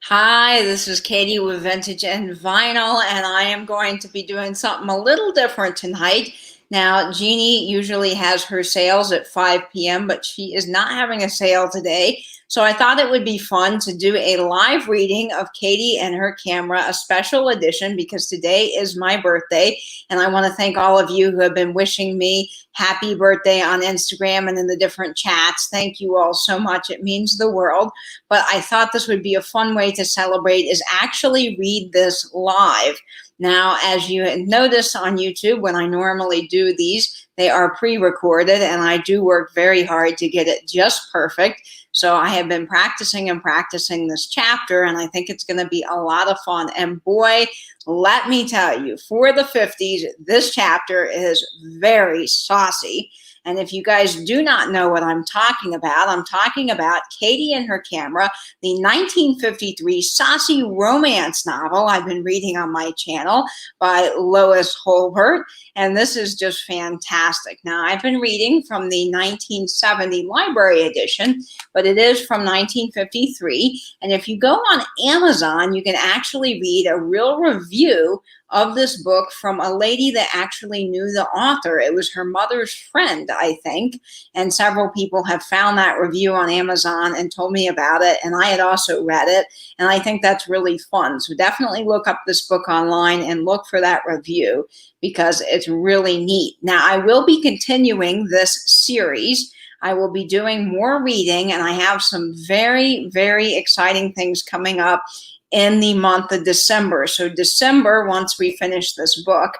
Hi, this is Katie with Vintage and Vinyl, and I am going to be doing something a little different tonight. Now, Jeannie usually has her sales at 5 p.m., but she is not having a sale today. So I thought it would be fun to do a live reading of Katie and her camera, a special edition, because today is my birthday. And I want to thank all of you who have been wishing me happy birthday on Instagram and in the different chats. Thank you all so much. It means the world. But I thought this would be a fun way to celebrate is actually read this live. Now, as you notice on YouTube, when I normally do these, they are pre-recorded, and I do work very hard to get it just perfect. So I have been practicing and practicing this chapter, and I think it's going to be a lot of fun. And boy, let me tell you, for the 50s, this chapter is very saucy. And if you guys do not know what I'm talking about Katie and Her Camera, the 1953 saucy romance novel I've been reading on my channel by Lois Holbert. And this is just fantastic. Now, I've been reading from the 1970 library edition, but it is from 1953. And if you go on Amazon, you can actually read a real review of this book from a lady that actually knew the author. It was her mother's friend, I think, and several people have found that review on Amazon and told me about it, and I had also read it, and I think that's really fun. So definitely look up this book online and look for that review because it's really neat. Now, I will be continuing this series. I will be doing more reading, and I have some very, very exciting things coming up in the month of December. So December, once we finish this book,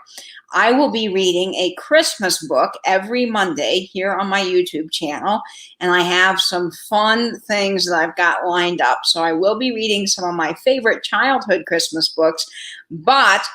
I will be reading a Christmas book every Monday here on my YouTube channel, and I have some fun things that I've got lined up. So I will be reading some of my favorite childhood Christmas books, but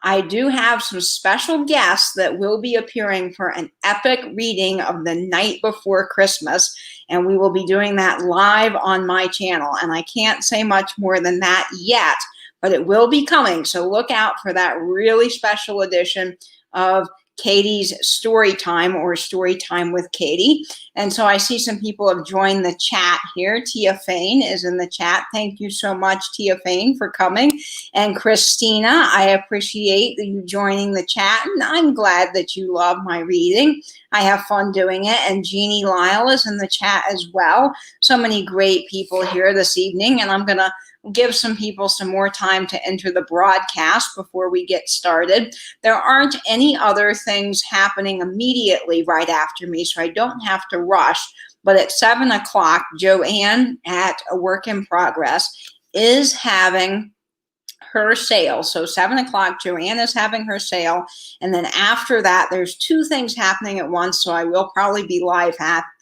I do have some special guests that will be appearing for an epic reading of The Night Before Christmas, and we will be doing that live on my channel. And I can't say much more than that yet, but it will be coming. So look out for that really special edition of Katie's Story Time, or Story Time with Katie. And so I see some people have joined the chat here. Tia Fain is in the chat. Thank you so much, Tia Fain, for coming. And Christina, I appreciate you joining the chat, and I'm glad that you love my reading. I have fun doing it. And Jeannie Lyle is in the chat as well. So many great people here this evening, and I'm going to give some people some more time to enter the broadcast before we get started. There aren't any other things happening immediately right after me, so I don't have to rush. But at 7 o'clock, Joanne at A Work in Progress is having her sale. So 7 o'clock, Joanne is having her sale. And then after that, there's two things happening at once. So I will probably be live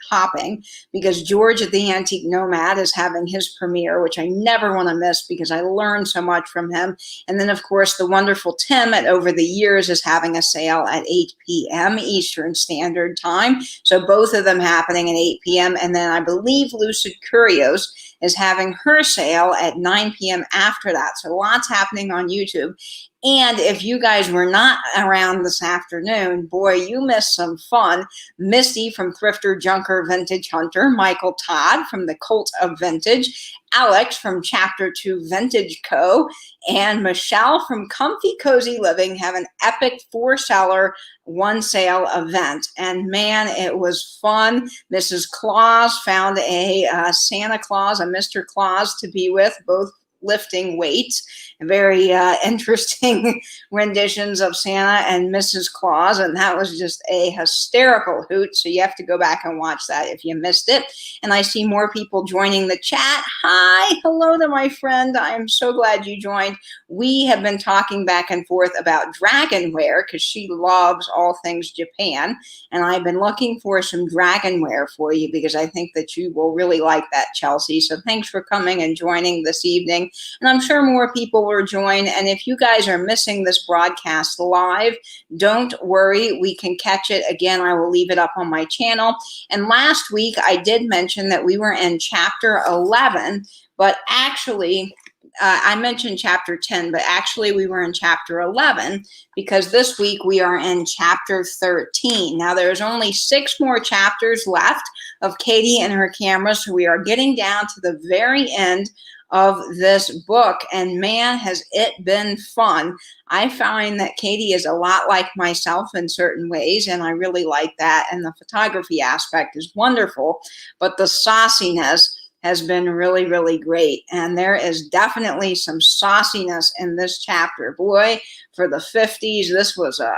hopping because George at the Antique Nomad is having his premiere, which I never want to miss because I learned so much from him. And then, of course, the wonderful Tim at Over the Years is having a sale at 8 p.m. Eastern Standard Time. So both of them happening at 8 p.m. And then I believe Lucid Curios is having her sale at 9 p.m. after that. So lots happening on YouTube. And if you guys were not around this afternoon, boy, you missed some fun. Misty from Thrifter, Junker, Vintage Hunter, Michael Todd from the Cult of Vintage, Alex from Chapter 2 Vintage Co., and Michelle from Comfy Cozy Living have an epic 4-seller, 1-sale event. And man, it was fun. Mrs. Claus found a Santa Claus, a Mr. Claus to be with, both lifting weights. Very interesting renditions of Santa and Mrs. Claus, and that was just a hysterical hoot. So you have to go back and watch that if you missed it. And I see more people joining the chat. Hi, hello to my friend. I am so glad you joined. We have been talking back and forth about dragonware because she loves all things Japan, and I've been looking for some dragonware for you because I think that you will really like that, Chelsea. So thanks for coming and joining this evening. And I'm sure more people will join. And if you guys are missing this broadcast live, don't worry. We can catch it again. I will leave it up on my channel. And last week, I did mention that we were in chapter 11, but actually, I mentioned chapter 10, but actually we were in chapter 11 because this week we are in chapter 13. Now there's only 6 more chapters left of Katie and Her Camera, so we are getting down to the very end of this book. And man, has it been fun. I find that Katie is a lot like myself in certain ways, and I really like that. And the photography aspect is wonderful, but the sauciness has been really, really great. And there is definitely some sauciness in this chapter. Boy, for the 50s, this was a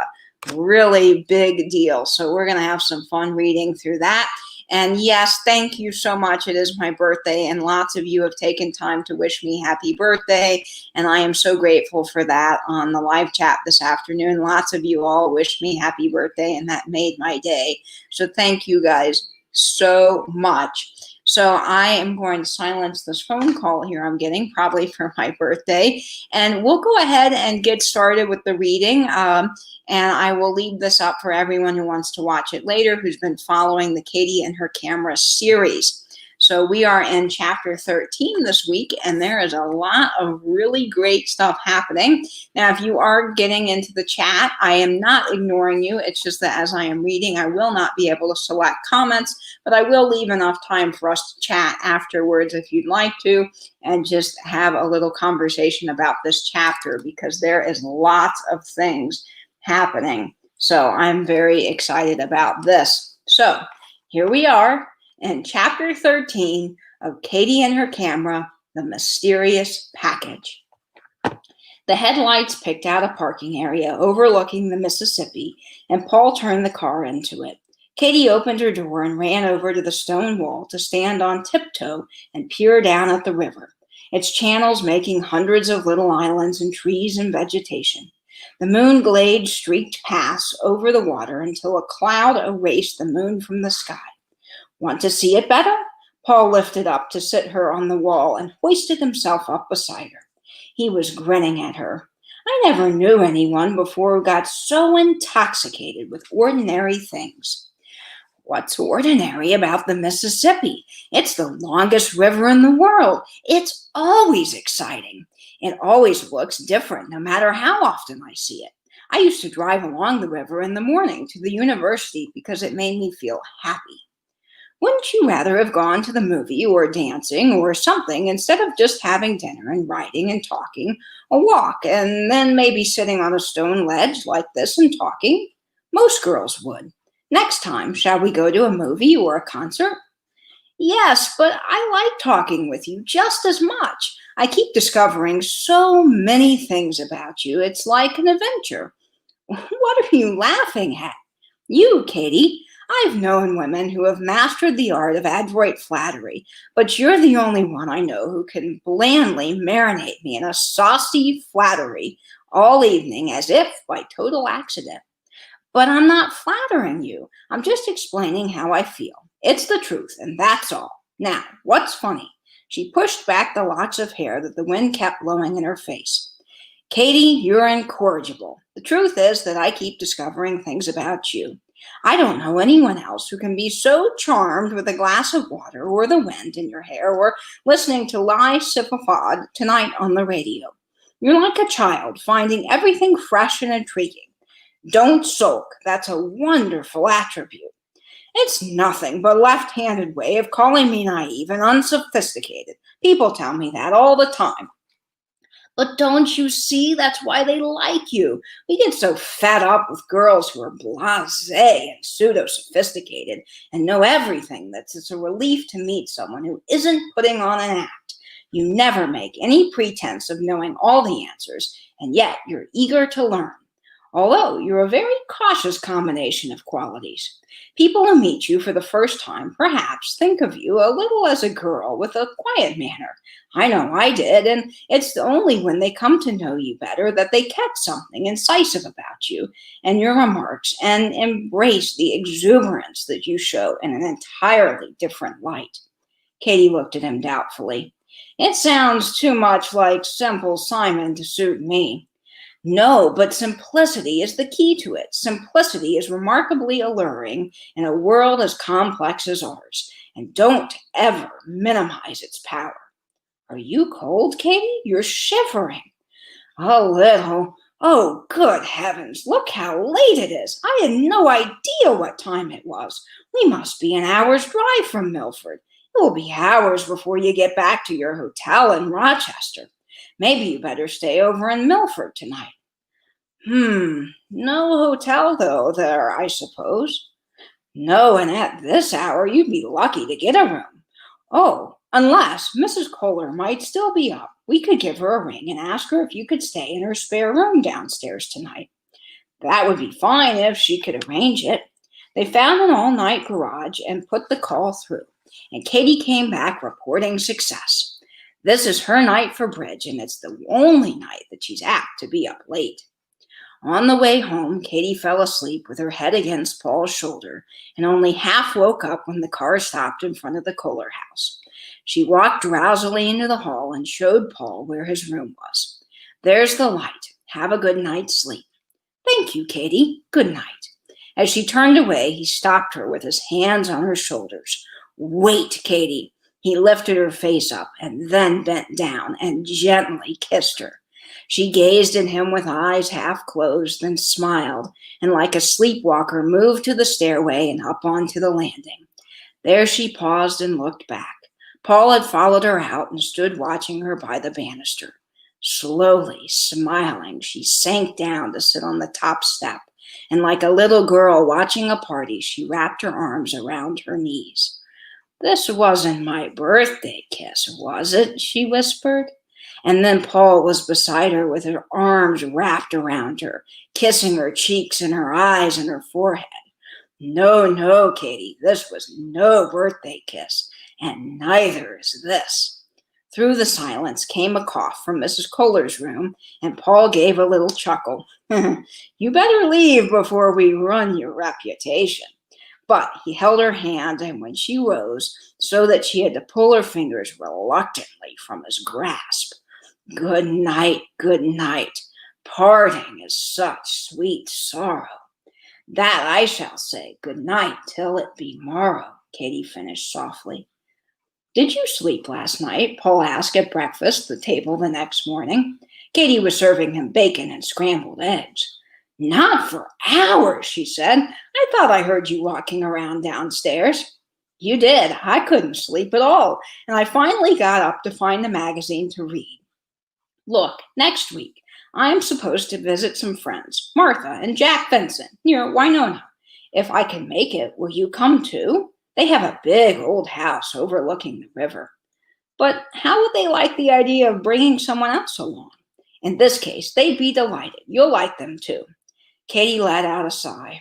really big deal. So we're going to have some fun reading through that. And yes, thank you so much. It is my birthday, and lots of you have taken time to wish me happy birthday. And I am so grateful for that on the live chat this afternoon. Lots of you all wished me happy birthday, and that made my day. So thank you guys so much. So I am going to silence this phone call here I'm getting, probably for my birthday. And we'll go ahead and get started with the reading. And I will leave this up for everyone who wants to watch it later, who's been following the Katie and Her Camera series. So we are in chapter 13 this week, and there is a lot of really great stuff happening. Now, if you are getting into the chat, I am not ignoring you. It's just that as I am reading, I will not be able to select comments, but I will leave enough time for us to chat afterwards if you'd like to, and just have a little conversation about this chapter, because there is lots of things happening. So I'm very excited about this. So here we are in chapter 13 of Katie and Her Camera, The Mysterious Package. The headlights picked out a parking area overlooking the Mississippi, and Paul turned the car into it. Katie opened her door and ran over to the stone wall to stand on tiptoe and peer down at the river, its channels making hundreds of little islands and trees and vegetation. The moon glade streaked past over the water until a cloud erased the moon from the sky. Want to see it better? Paul lifted up to sit her on the wall and hoisted himself up beside her. He was grinning at her. I never knew anyone before who got so intoxicated with ordinary things. What's ordinary about the Mississippi? It's the longest river in the world. It's always exciting. It always looks different, no matter how often I see it. I used to drive along the river in the morning to the university because it made me feel happy. Wouldn't you rather have gone to the movie or dancing or something instead of just having dinner and writing and talking, a walk, and then maybe sitting on a stone ledge like this and talking? Most girls would. Next time, shall we go to a movie or a concert? Yes, but I like talking with you just as much. I keep discovering so many things about you. It's like an adventure. What are you laughing at? You, Katie. I've known women who have mastered the art of adroit flattery, but you're the only one I know who can blandly marinate me in a saucy flattery all evening as if by total accident. But I'm not flattering you. I'm just explaining how I feel. It's the truth, and that's all. Now, what's funny? She pushed back the locks of hair that the wind kept blowing in her face. Katie, you're incorrigible. The truth is that I keep discovering things about you. I don't know anyone else who can be so charmed with a glass of water or the wind in your hair or listening to Lie Sipafad tonight on the radio. You're like a child, finding everything fresh and intriguing. Don't sulk. That's a wonderful attribute. It's nothing but a left-handed way of calling me naive and unsophisticated. People tell me that all the time. But don't you see? That's why they like you. We get so fed up with girls who are blasé and pseudo-sophisticated and know everything that it's a relief to meet someone who isn't putting on an act. You never make any pretense of knowing all the answers, and yet you're eager to learn. Although you're a very cautious combination of qualities. People who meet you for the first time perhaps think of you a little as a girl with a quiet manner. I know I did, and it's only when they come to know you better that they catch something incisive about you and your remarks and embrace the exuberance that you show in an entirely different light. Katie looked at him doubtfully. It sounds too much like Simple Simon to suit me. No, but simplicity is the key to it. Simplicity is remarkably alluring in a world as complex as ours, and don't ever minimize its power. Are you cold, Katie? You're shivering. A little. Oh, good heavens, look how late it is. I had no idea what time it was. We must be an hour's drive from Milford. It will be hours before you get back to your hotel in Rochester. Maybe you better stay over in Milford tonight. No hotel, though, there, I suppose. No, and at this hour you'd be lucky to get a room. Oh, unless Mrs. Kohler might still be up. We could give her a ring and ask her if you could stay in her spare room downstairs tonight. That would be fine if she could arrange it. They found an all-night garage and put the call through, and Katie came back reporting success. This is her night for bridge, and it's the only night that she's apt to be up late. On the way home, Katie fell asleep with her head against Paul's shoulder and only half woke up when the car stopped in front of the Kohler house. She walked drowsily into the hall and showed Paul where his room was. There's the light. Have a good night's sleep. Thank you, Katie. Good night. As she turned away, he stopped her with his hands on her shoulders. Wait, Katie. He lifted her face up and then bent down and gently kissed her. She gazed at him with eyes half closed, then smiled, and like a sleepwalker moved to the stairway and up onto the landing. There she paused and looked back. Paul had followed her out and stood watching her by the banister. Slowly, smiling, she sank down to sit on the top step, and like a little girl watching a party, she wrapped her arms around her knees. This wasn't my birthday kiss, was it? She whispered. And then Paul was beside her with her arms wrapped around her, kissing her cheeks and her eyes and her forehead. No, no, Katie, this was no birthday kiss, and neither is this. Through the silence came a cough from Mrs. Kohler's room, and Paul gave a little chuckle. You better leave before we ruin your reputation. But he held her hand, and when she rose, so that she had to pull her fingers reluctantly from his grasp. Good night, good night. Parting is such sweet sorrow. That I shall say good night till it be morrow, Katie finished softly. Did you sleep last night? Paul asked at breakfast, the table the next morning. Katie was serving him bacon and scrambled eggs. Not for hours, she said. I thought I heard you walking around downstairs. You did. I couldn't sleep at all, and I finally got up to find the magazine to read. Look, next week, I'm supposed to visit some friends, Martha and Jack Vincent, near Winona. If I can make it, will you come too? They have a big old house overlooking the river. But how would they like the idea of bringing someone else along? In this case, they'd be delighted. You'll like them too. Katie let out a sigh.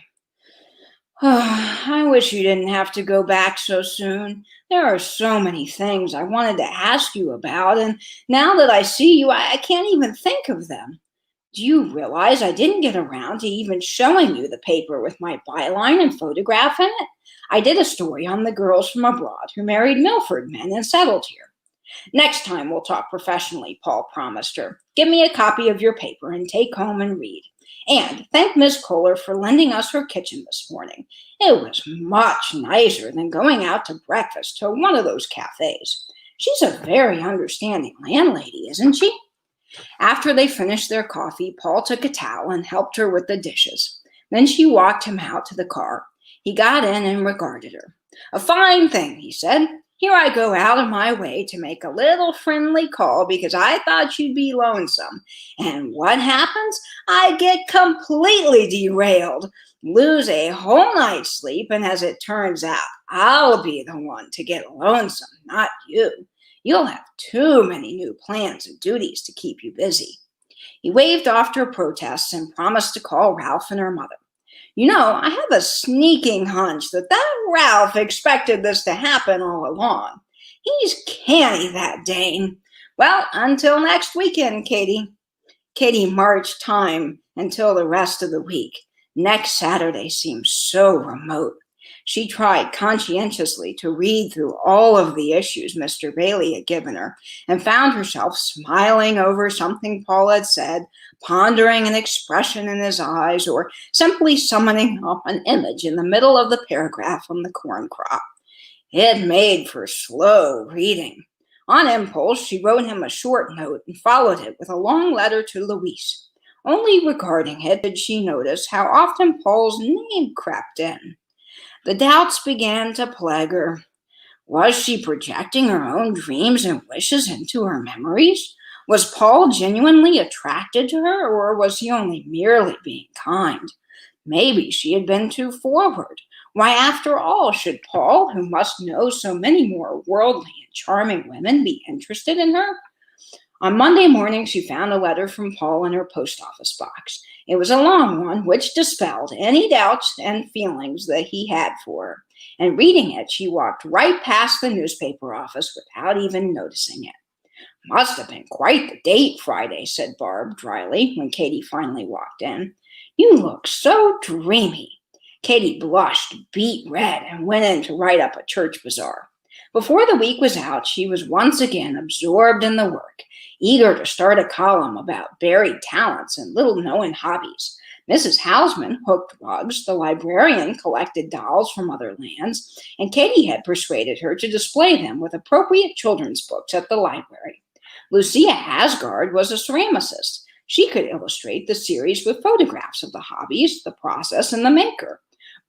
I wish you didn't have to go back so soon. There are so many things I wanted to ask you about, and now that I see you, I can't even think of them. Do you realize I didn't get around to even showing you the paper with my byline and photograph in it? I did a story on the girls from abroad who married Milford men and settled here. Next time we'll talk professionally, Paul promised her. Give me a copy of your paper and take home and read. And thank Miss Kohler for lending us her kitchen this morning. It was much nicer than going out to breakfast to one of those cafes. She's a very understanding landlady, isn't she? After they finished their coffee, Paul took a towel and helped her with the dishes. Then she walked him out to the car. He got in and regarded her. A fine thing, he said. Here I go out of my way to make a little friendly call because I thought you'd be lonesome. And what happens? I get completely derailed, lose a whole night's sleep, and as it turns out, I'll be the one to get lonesome, not you. You'll have too many new plans and duties to keep you busy. He waved off her protests and promised to call Ralph and her mother. You know, I have a sneaking hunch that Ralph expected this to happen all along. He's canny, that Dane. Well, until next weekend, Katie. Katie marched time until the rest of the week. Next Saturday seemed so remote. She tried conscientiously to read through all of the issues Mr. Bailey had given her and found herself smiling over something Paul had said, pondering an expression in his eyes, or simply summoning up an image in the middle of the paragraph on the corn crop. It made for slow reading. On impulse, she wrote him a short note and followed it with a long letter to Louise. Only regarding it did she notice how often Paul's name crept in. The doubts began to plague her. Was she projecting her own dreams and wishes into her memories? Was Paul genuinely attracted to her, or was he only merely being kind? Maybe she had been too forward. Why, after all, should Paul, who must know so many more worldly and charming women, be interested in her? On Monday morning, she found a letter from Paul in her post office box. It was a long one, which dispelled any doubts and feelings that he had for her. And reading it, she walked right past the newspaper office without even noticing it. Must have been quite the date, Friday, said Barb dryly when Katie finally walked in. You look so dreamy. Katie blushed, beet red, and went in to write up a church bazaar. Before the week was out, she was once again absorbed in the work, eager to start a column about buried talents and little-known hobbies. Mrs. Hausman hooked rugs, the librarian collected dolls from other lands, and Katie had persuaded her to display them with appropriate children's books at the library. Lucia Hasgard was a ceramicist. She could illustrate the series with photographs of the hobbies, the process, and the maker.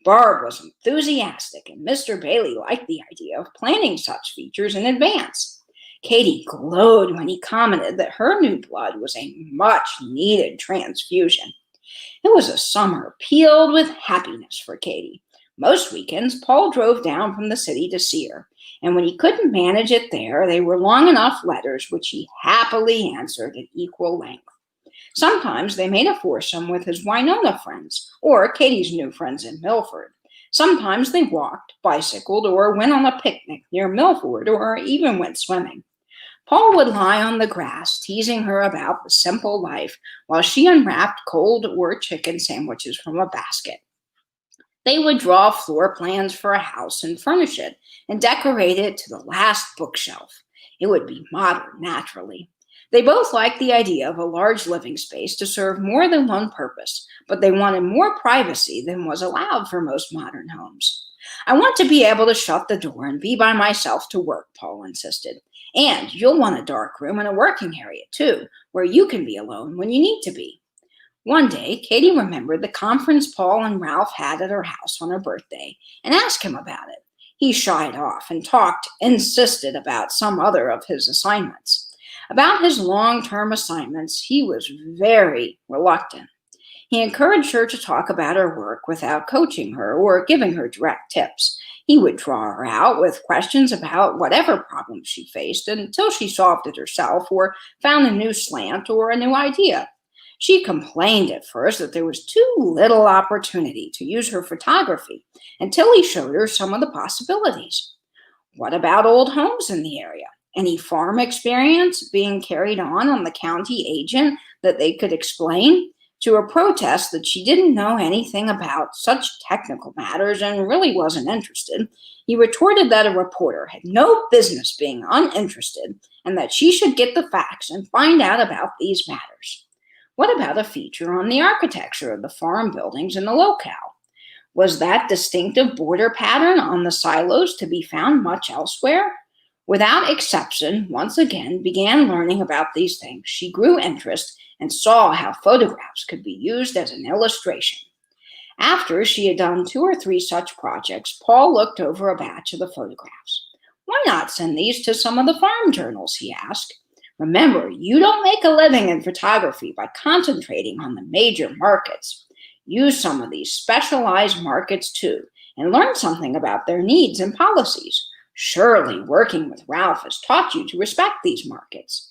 Barb was enthusiastic, and Mr. Bailey liked the idea of planning such features in advance. Katie glowed when he commented that her new blood was a much-needed transfusion. It was a summer peeled with happiness for Katie. Most weekends, Paul drove down from the city to see her, and when he couldn't manage it there, they were long enough letters which he happily answered at equal length. Sometimes they made a foursome with his Winona friends, or Katie's new friends in Milford. Sometimes they walked, bicycled, or went on a picnic near Milford, or even went swimming. Paul would lie on the grass, teasing her about the simple life, while she unwrapped cold or chicken sandwiches from a basket. They would draw floor plans for a house and furnish it, and decorate it to the last bookshelf. It would be modern, naturally. They both liked the idea of a large living space to serve more than one purpose, but they wanted more privacy than was allowed for most modern homes. I want to be able to shut the door and be by myself to work, Paul insisted. And you'll want a dark room and a working area, too, where you can be alone when you need to be. One day, Katie remembered the conference Paul and Ralph had at her house on her birthday and asked him about it. He shied off and insisted about some other of his assignments. About his long-term assignments, he was very reluctant. He encouraged her to talk about her work without coaching her or giving her direct tips. He would draw her out with questions about whatever problem she faced until she solved it herself or found a new slant or a new idea. She complained at first that there was too little opportunity to use her photography until he showed her some of the possibilities. What about old homes in the area? Any farm experience being carried on the county agent that they could explain? To a protest that she didn't know anything about such technical matters and really wasn't interested, he retorted that a reporter had no business being uninterested and that she should get the facts and find out about these matters. What about a feature on the architecture of the farm buildings in the locale? Was that distinctive border pattern on the silos to be found much elsewhere? Without exception, once again began learning about these things. She grew interest and saw how photographs could be used as an illustration. After she had done 2 or 3 such projects, Paul looked over a batch of the photographs. Why not send these to some of the farm journals, he asked. Remember, you don't make a living in photography by concentrating on the major markets. Use some of these specialized markets too, and learn something about their needs and policies. Surely working with Ralph has taught you to respect these markets.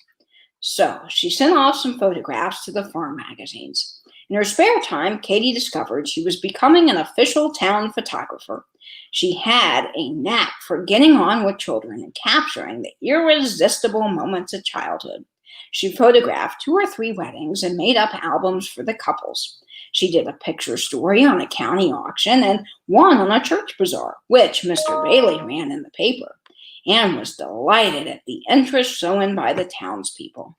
So she sent off some photographs to the farm magazines. In her spare time, Katie discovered she was becoming an official town photographer. She had a knack for getting on with children and capturing the irresistible moments of childhood. She photographed 2 or 3 weddings and made up albums for the couples. She did a picture story on a county auction and one on a church bazaar, which Mr. Bailey ran in the paper. Anne was delighted at the interest shown by the townspeople.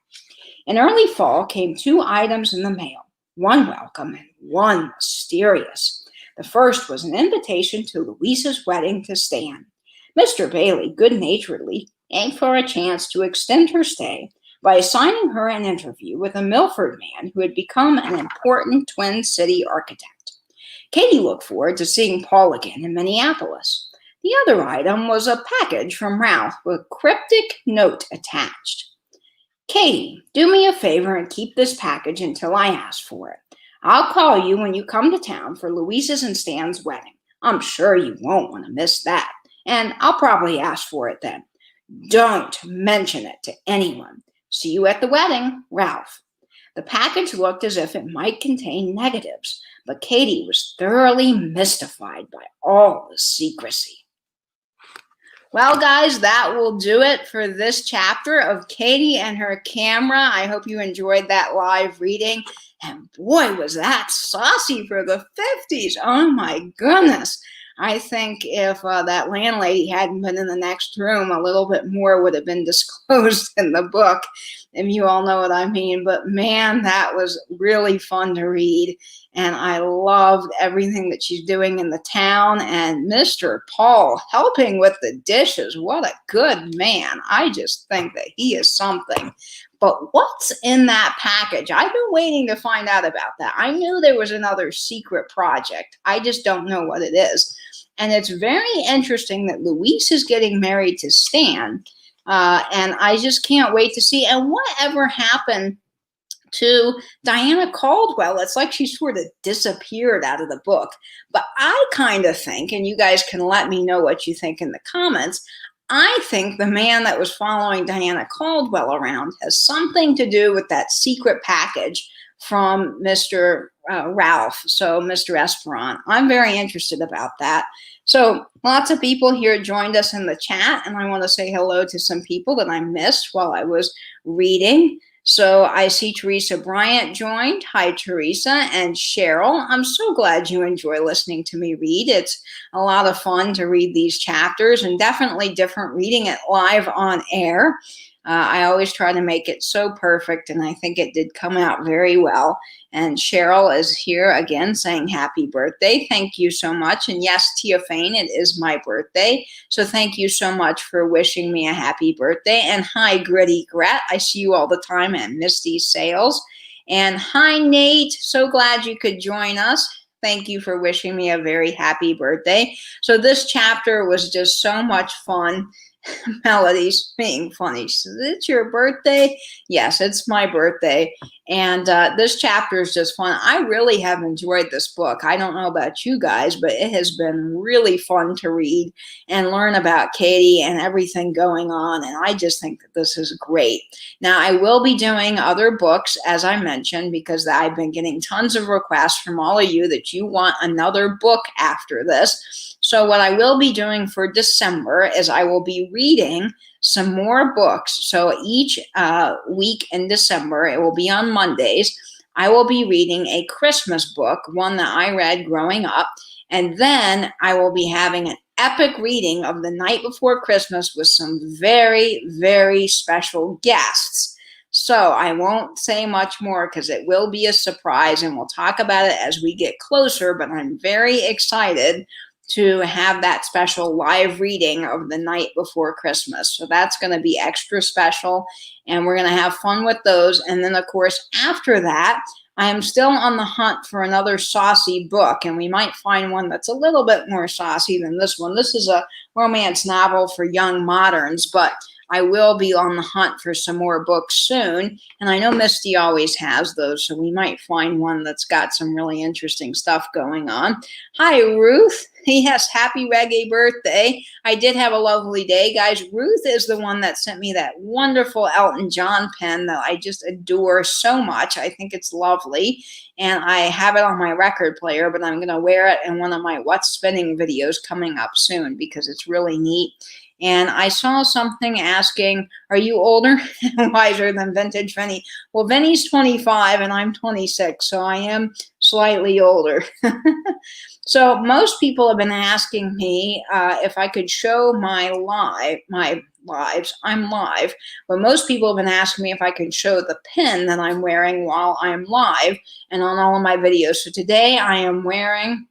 In early fall came 2 items in the mail, one welcome and one mysterious. The first was an invitation to Louisa's wedding to Stan. Mr. Bailey good-naturedly thanked for a chance to extend her stay by assigning her an interview with a Milford man who had become an important Twin City architect. Katie looked forward to seeing Paul again in Minneapolis. The other item was a package from Ralph with a cryptic note attached. Katie, do me a favor and keep this package until I ask for it. I'll call you when you come to town for Louisa's and Stan's wedding. I'm sure you won't want to miss that, and I'll probably ask for it then. Don't mention it to anyone. See you at the wedding, Ralph. The package looked as if it might contain negatives, but Katie was thoroughly mystified by all the secrecy. Well, guys, that will do it for this chapter of Katie and her camera. I hope you enjoyed that live reading. And boy, was that saucy for the 50s. Oh, my goodness. I think if that landlady hadn't been in the next room, a little bit more would have been disclosed in the book, if you all know what I mean. But man, that was really fun to read. And I loved everything that she's doing in the town. And Mr. Paul helping with the dishes. What a good man. I just think that he is something. But what's in that package? I've been waiting to find out about that. I knew there was another secret project. I just don't know what it is. And it's very interesting that Louise is getting married to Stan. And I just can't wait to see. And whatever happened to Diana Caldwell? It's like she sort of disappeared out of the book. But I kind of think, and you guys can let me know what you think in the comments, I think the man that was following Diana Caldwell around has something to do with that secret package from Mr. Ralph, so Mr. Esperon. I'm very interested about that. So lots of people here joined us in the chat, and I want to say hello to some people that I missed while I was reading. So I see Teresa Bryant joined. Hi, Teresa, and Cheryl. I'm so glad you enjoy listening to me read. It's a lot of fun to read these chapters, and definitely different reading it live on air. I always try to make it so perfect, and I think it did come out very well. And Cheryl is here again saying happy birthday. Thank you so much. And yes, Tia Fane, it is my birthday. So thank you so much for wishing me a happy birthday. And hi, Gritty Gret. I see you all the time at Misty Sales. And hi, Nate. So glad you could join us. Thank you for wishing me a very happy birthday. So this chapter was just so much fun. Melody's being funny. So it's your birthday? Yes, it's my birthday. And this chapter is just fun. I really have enjoyed this book. I don't know about you guys, but it has been really fun to read and learn about Katie and everything going on. And I just think that this is great. Now, I will be doing other books, as I mentioned, because I've been getting tons of requests from all of you that you want another book after this. So what I will be doing for December is I will be reading some more books. So each week in December, it will be on Mondays, I will be reading a Christmas book, one that I read growing up. And then I will be having an epic reading of The Night Before Christmas with some very, very special guests. So I won't say much more because it will be a surprise, and we'll talk about it as we get closer, but I'm very excited to have that special live reading of The Night Before Christmas. So that's going to be extra special, and we're going to have fun with those. And then, of course, after that, I am still on the hunt for another saucy book, and we might find one that's a little bit more saucy than this one. This is a romance novel for young moderns, but I will be on the hunt for some more books soon. And I know Misty always has those, so we might find one that's got some really interesting stuff going on. Hi, Ruth. Yes, happy reggae birthday. I did have a lovely day, guys. Ruth is the one that sent me that wonderful Elton John pen that I just adore so much. I think it's lovely. And I have it on my record player, but I'm going to wear it in one of my What's Spinning videos coming up soon because it's really neat. And I saw something asking, are you older and wiser than Vintage Vinny? Well, Vinny's 25 and I'm 26, so I am slightly older. So most people have been asking me if I could show my lives. I'm live, but most people have been asking me if I can show the pin that I'm wearing while I'm live and on all of my videos. So today I am wearing,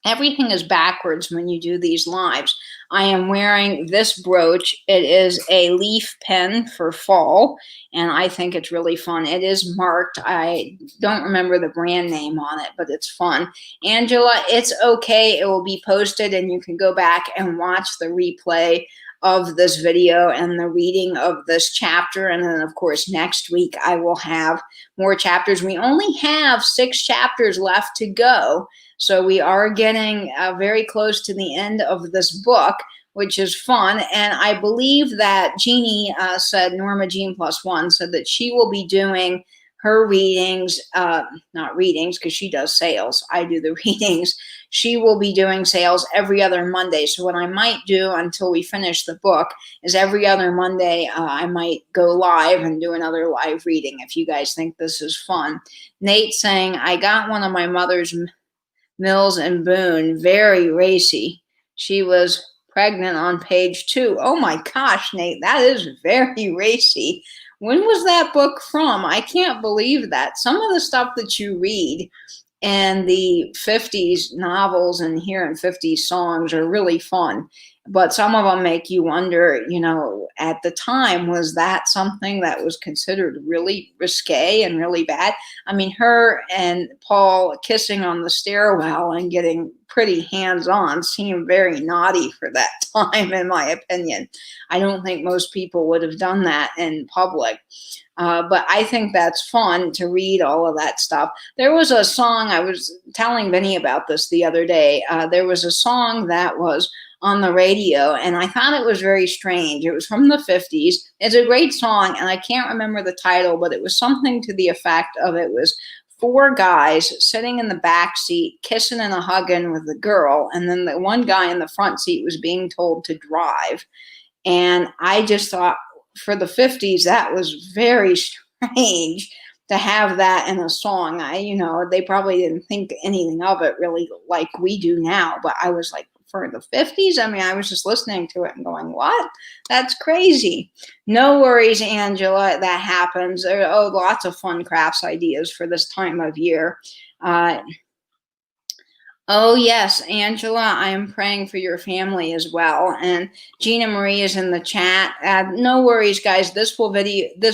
everything is backwards when you do these lives. I am wearing this brooch. It is a leaf pen for fall, and I think it's really fun. It is marked. I don't remember the brand name on it, but it's fun. Angela, it's okay. It will be posted, and you can go back and watch the replay of this video and the reading of this chapter. And then, of course, next week I will have more chapters. We only have 6 chapters left to go. So we are getting very close to the end of this book, which is fun. And I believe that Jeannie said, Norma Jean plus one, said that she will be doing her readings, not readings because she does sales. I do the readings. She will be doing sales every other Monday. So what I might do until we finish the book is every other Monday, I might go live and do another live reading if you guys think this is fun. Nate saying, I got one of my mother's Mills and Boone, very racy. She was pregnant on page 2. Oh my gosh, Nate, that is very racy. When was that book from? I can't believe that. Some of the stuff that you read in the 50s novels and hearing 50s songs are really fun. But some of them make you wonder, you know, at the time, was that something that was considered really risque and really bad? I mean, her and Paul kissing on the stairwell and getting pretty hands-on seemed very naughty for that time, in my opinion. I don't think most people would have done that in public. But I think that's fun to read all of that stuff. There was a song, I was telling Vinny about this the other day. There was a song that was on the radio, and I thought it was very strange. It was from the 50s. It's a great song, and I can't remember the title, but it was something to the effect of, it was 4 guys sitting in the back seat, kissing and hugging with the girl, and then the one guy in the front seat was being told to drive. And I just thought, for the 50s, that was very strange to have that in a song. They probably didn't think anything of it really like we do now, but I was like, for the 50s? I mean, I was just listening to it and going, what? That's crazy. No worries, Angela, that happens. There are lots of fun crafts ideas for this time of year. Oh, yes, Angela, I am praying for your family as well. And Gina Marie is in the chat. No worries, guys. This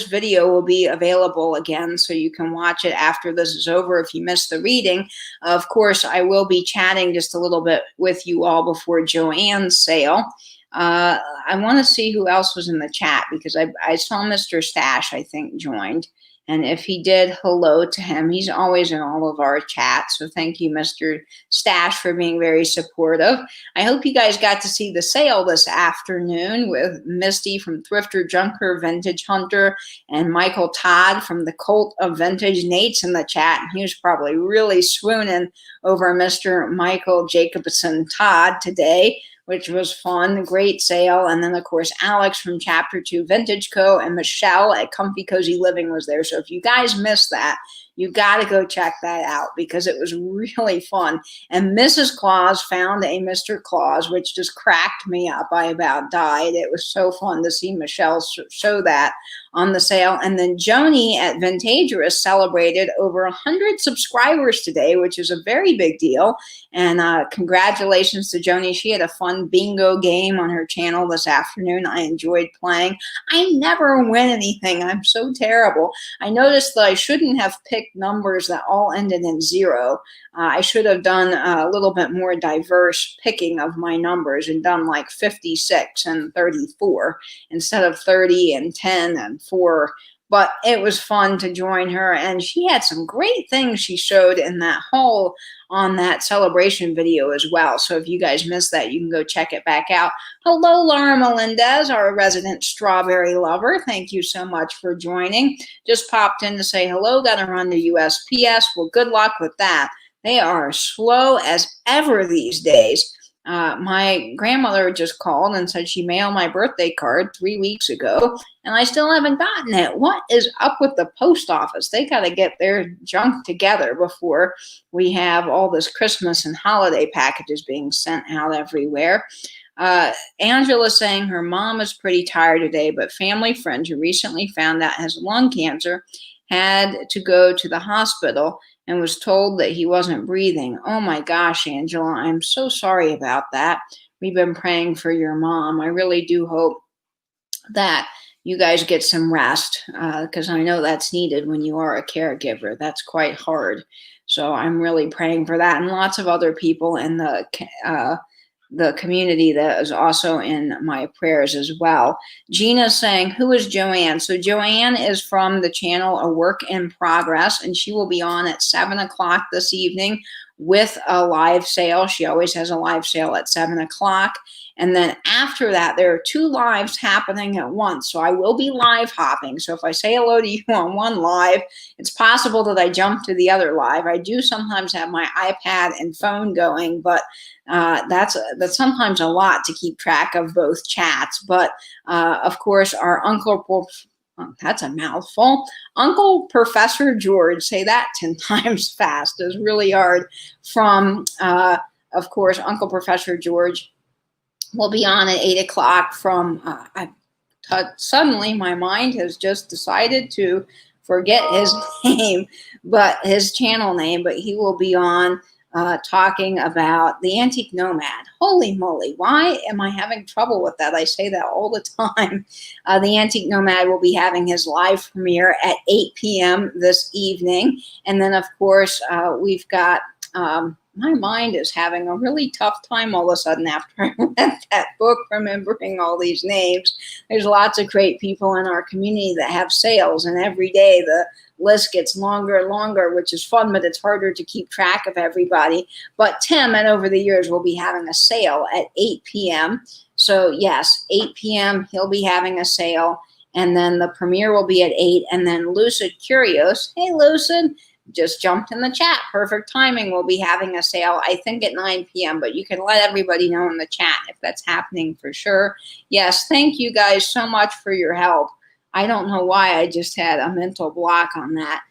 video will be available again, so you can watch it after this is over if you missed the reading. Of course, I will be chatting just a little bit with you all before Joanne's sale. I want to see who else was in the chat, because I saw Mr. Stash, I think, joined. And if he did, hello to him. He's always in all of our chats. So thank you, Mr. Stash, for being very supportive. I hope you guys got to see the sale this afternoon with Misty from Thrifter Junker, Vintage Hunter, and Michael Todd from the Cult of Vintage. Nate's in the chat, and he was probably really swooning over Mr. Michael Jacobson Todd today, which was fun. Great sale. And then, of course, Alex from Chapter 2 Vintage Co. and Michelle at Comfy Cozy Living was there. So if you guys missed that, you got to go check that out, because it was really fun. And Mrs. Claus found a Mr. Claus, which just cracked me up. I about died. It was so fun to see Michelle show that on the sale. And then Joni at Vintagerous celebrated over 100 subscribers today, which is a very big deal. And congratulations to Joni. She had a fun bingo game on her channel this afternoon. I enjoyed playing. I never win anything. I'm so terrible. I noticed that I shouldn't have picked numbers that all ended in 0. I should have done a little bit more diverse picking of my numbers and done like 56 and 34 instead of 30 and 10 and 4. But it was fun to join her, and she had some great things she showed in that haul on that celebration video as well. So if you guys missed that, you can go check it back out. Hello, Laura Melendez, our resident strawberry lover. Thank you so much for joining. Just popped in to say hello. Got to run to USPS. Well, good luck with that. They are slow as ever these days. My grandmother just called and said she mailed my birthday card 3 weeks ago, and I still haven't gotten it. What is up with the post office? They got to get their junk together before we have all this Christmas and holiday packages being sent out everywhere. Angela saying her mom is pretty tired today, but family friend who recently found out has lung cancer had to go to the hospital and was told that he wasn't breathing. Oh my gosh, Angela, I'm so sorry about that. we've been praying for your mom. I really do hope that you guys get some rest, because I know that's needed when you are a caregiver. That's quite hard. So I'm really praying for that, and lots of other people in the community that is also in my prayers as well. Gina's saying, who is Joanne? So Joanne is from the channel A Work in Progress, and she will be on at 7 o'clock this evening with a live sale. She always has a live sale at 7 o'clock. And then after that, there are 2 lives happening at once. So I will be live hopping. So if I say hello to you on one live, it's possible that I jump to the other live. I do sometimes have my iPad and phone going, but that's sometimes a lot to keep track of both chats. But of course, our that's a mouthful. Uncle Professor George, say that 10 times fast, is really hard. From, of course, Uncle Professor George will be on at 8 o'clock from, suddenly my mind has just decided to forget his name, but his channel name, but he will be on talking about the Antique Nomad. Holy moly, why am I having trouble with that? I say that all the time. The Antique Nomad will be having his live premiere at 8 p.m. this evening. And then, of course, we've got... my mind is having a really tough time all of a sudden after I read that book, remembering all these names. There's lots of great people in our community that have sales, and every day the list gets longer and longer, which is fun, but it's harder to keep track of everybody. But Tim, and over the years, will be having a sale at 8 p.m. So yes, 8 p.m. he'll be having a sale, and then the premiere will be at 8, and then Lucid Curios, hey Lucid, just jumped in the chat. Perfect timing. We'll be having a sale, I think, at 9 p.m., but you can let everybody know in the chat if that's happening for sure. Yes, thank you guys so much for your help. I don't know why I just had a mental block on that.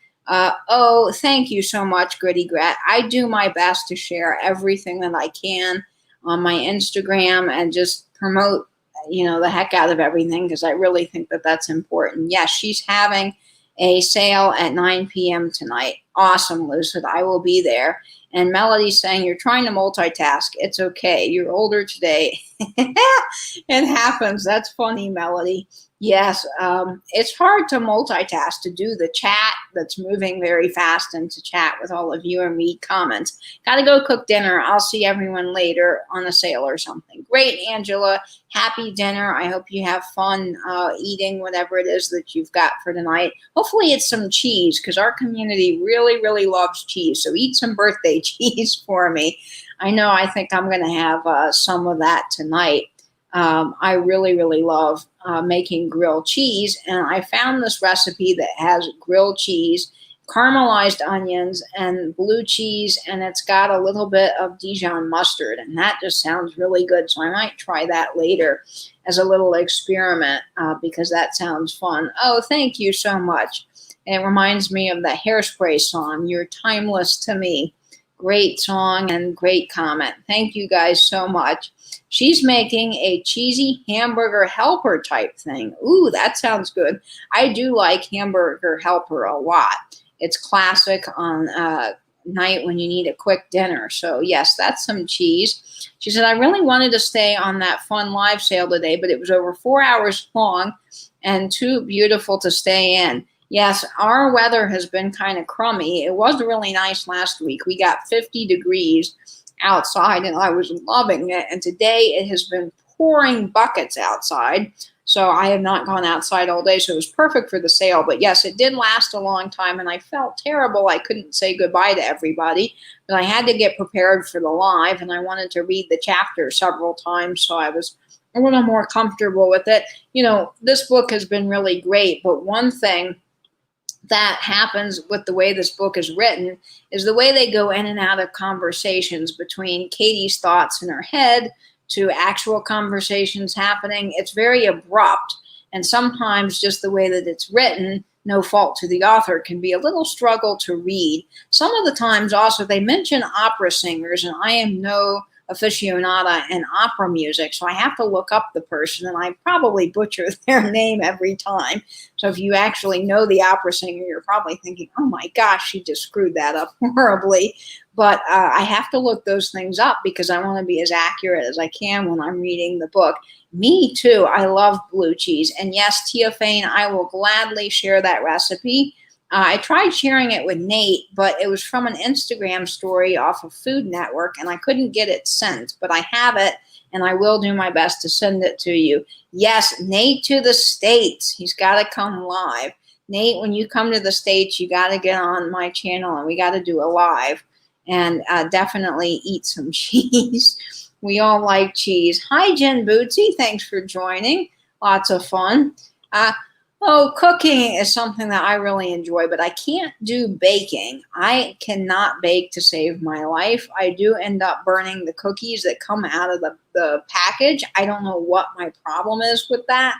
Oh, thank you so much, Gritty Grat. I do my best to share everything that I can on my Instagram and just promote, the heck out of everything, because I really think that that's important. Yes, she's having a sale at 9 p.m. tonight. Awesome, Lucid. I will be there. And Melody's saying, you're trying to multitask. It's okay. You're older today. It happens. That's funny, Melody. Yes, it's hard to multitask, to do the chat that's moving very fast and to chat with all of you and read comments. Got to go cook dinner. I'll see everyone later on a sale or something. Great, Angela. Happy dinner. I hope you have fun eating whatever it is that you've got for tonight. Hopefully it's some cheese, because our community really, really loves cheese. So eat some birthday cheese for me. I think I'm going to have some of that tonight. I really, really love making grilled cheese, and I found this recipe that has grilled cheese, caramelized onions, and blue cheese, and it's got a little bit of Dijon mustard, and that just sounds really good, so I might try that later as a little experiment, because that sounds fun. Oh, thank you so much. And it reminds me of the Hairspray song, You're Timeless to Me. Great song and great comment. Thank you guys so much. She's making a cheesy hamburger helper type thing. Ooh, that sounds good. I do like hamburger helper a lot. It's classic on night when you need a quick dinner. So yes, that's some cheese. She said, I really wanted to stay on that fun live sale today, but it was over 4 hours long and too beautiful to stay in. Yes, our weather has been kind of crummy. It was really nice last week. We got 50 degrees outside, and I was loving it. And today it has been pouring buckets outside. So I have not gone outside all day, so it was perfect for the sale. But yes, it did last a long time, and I felt terrible. I couldn't say goodbye to everybody, but I had to get prepared for the live, and I wanted to read the chapter several times, so I was a little more comfortable with it. This book has been really great, but one thing that happens with the way this book is written is the way they go in and out of conversations between Katie's thoughts in her head to actual conversations happening. It's very abrupt, and sometimes just the way that it's written, no fault to the author, can be a little struggle to read. Some of the times also they mention opera singers, and I am no aficionada in opera music, so I have to look up the person, and I probably butcher their name every time. So if you actually know the opera singer, you're probably thinking, oh my gosh, she just screwed that up horribly. But I have to look those things up because I want to be as accurate as I can when I'm reading the book. Me too. I love blue cheese. And yes, Teophane, I will gladly share that recipe. I tried sharing it with Nate, but it was from an Instagram story off of Food Network, and I couldn't get it sent. But I have it, and I will do my best to send it to you. Yes, Nate to the States. He's got to come live. Nate, when you come to the States, you got to get on my channel, and we got to do a live. And definitely eat some cheese. We all like cheese. Hi, Jen Bootsy. Thanks for joining. Lots of fun. Cooking is something that I really enjoy, but I can't do baking. I cannot bake to save my life. I do end up burning the cookies that come out of the package. I don't know what my problem is with that.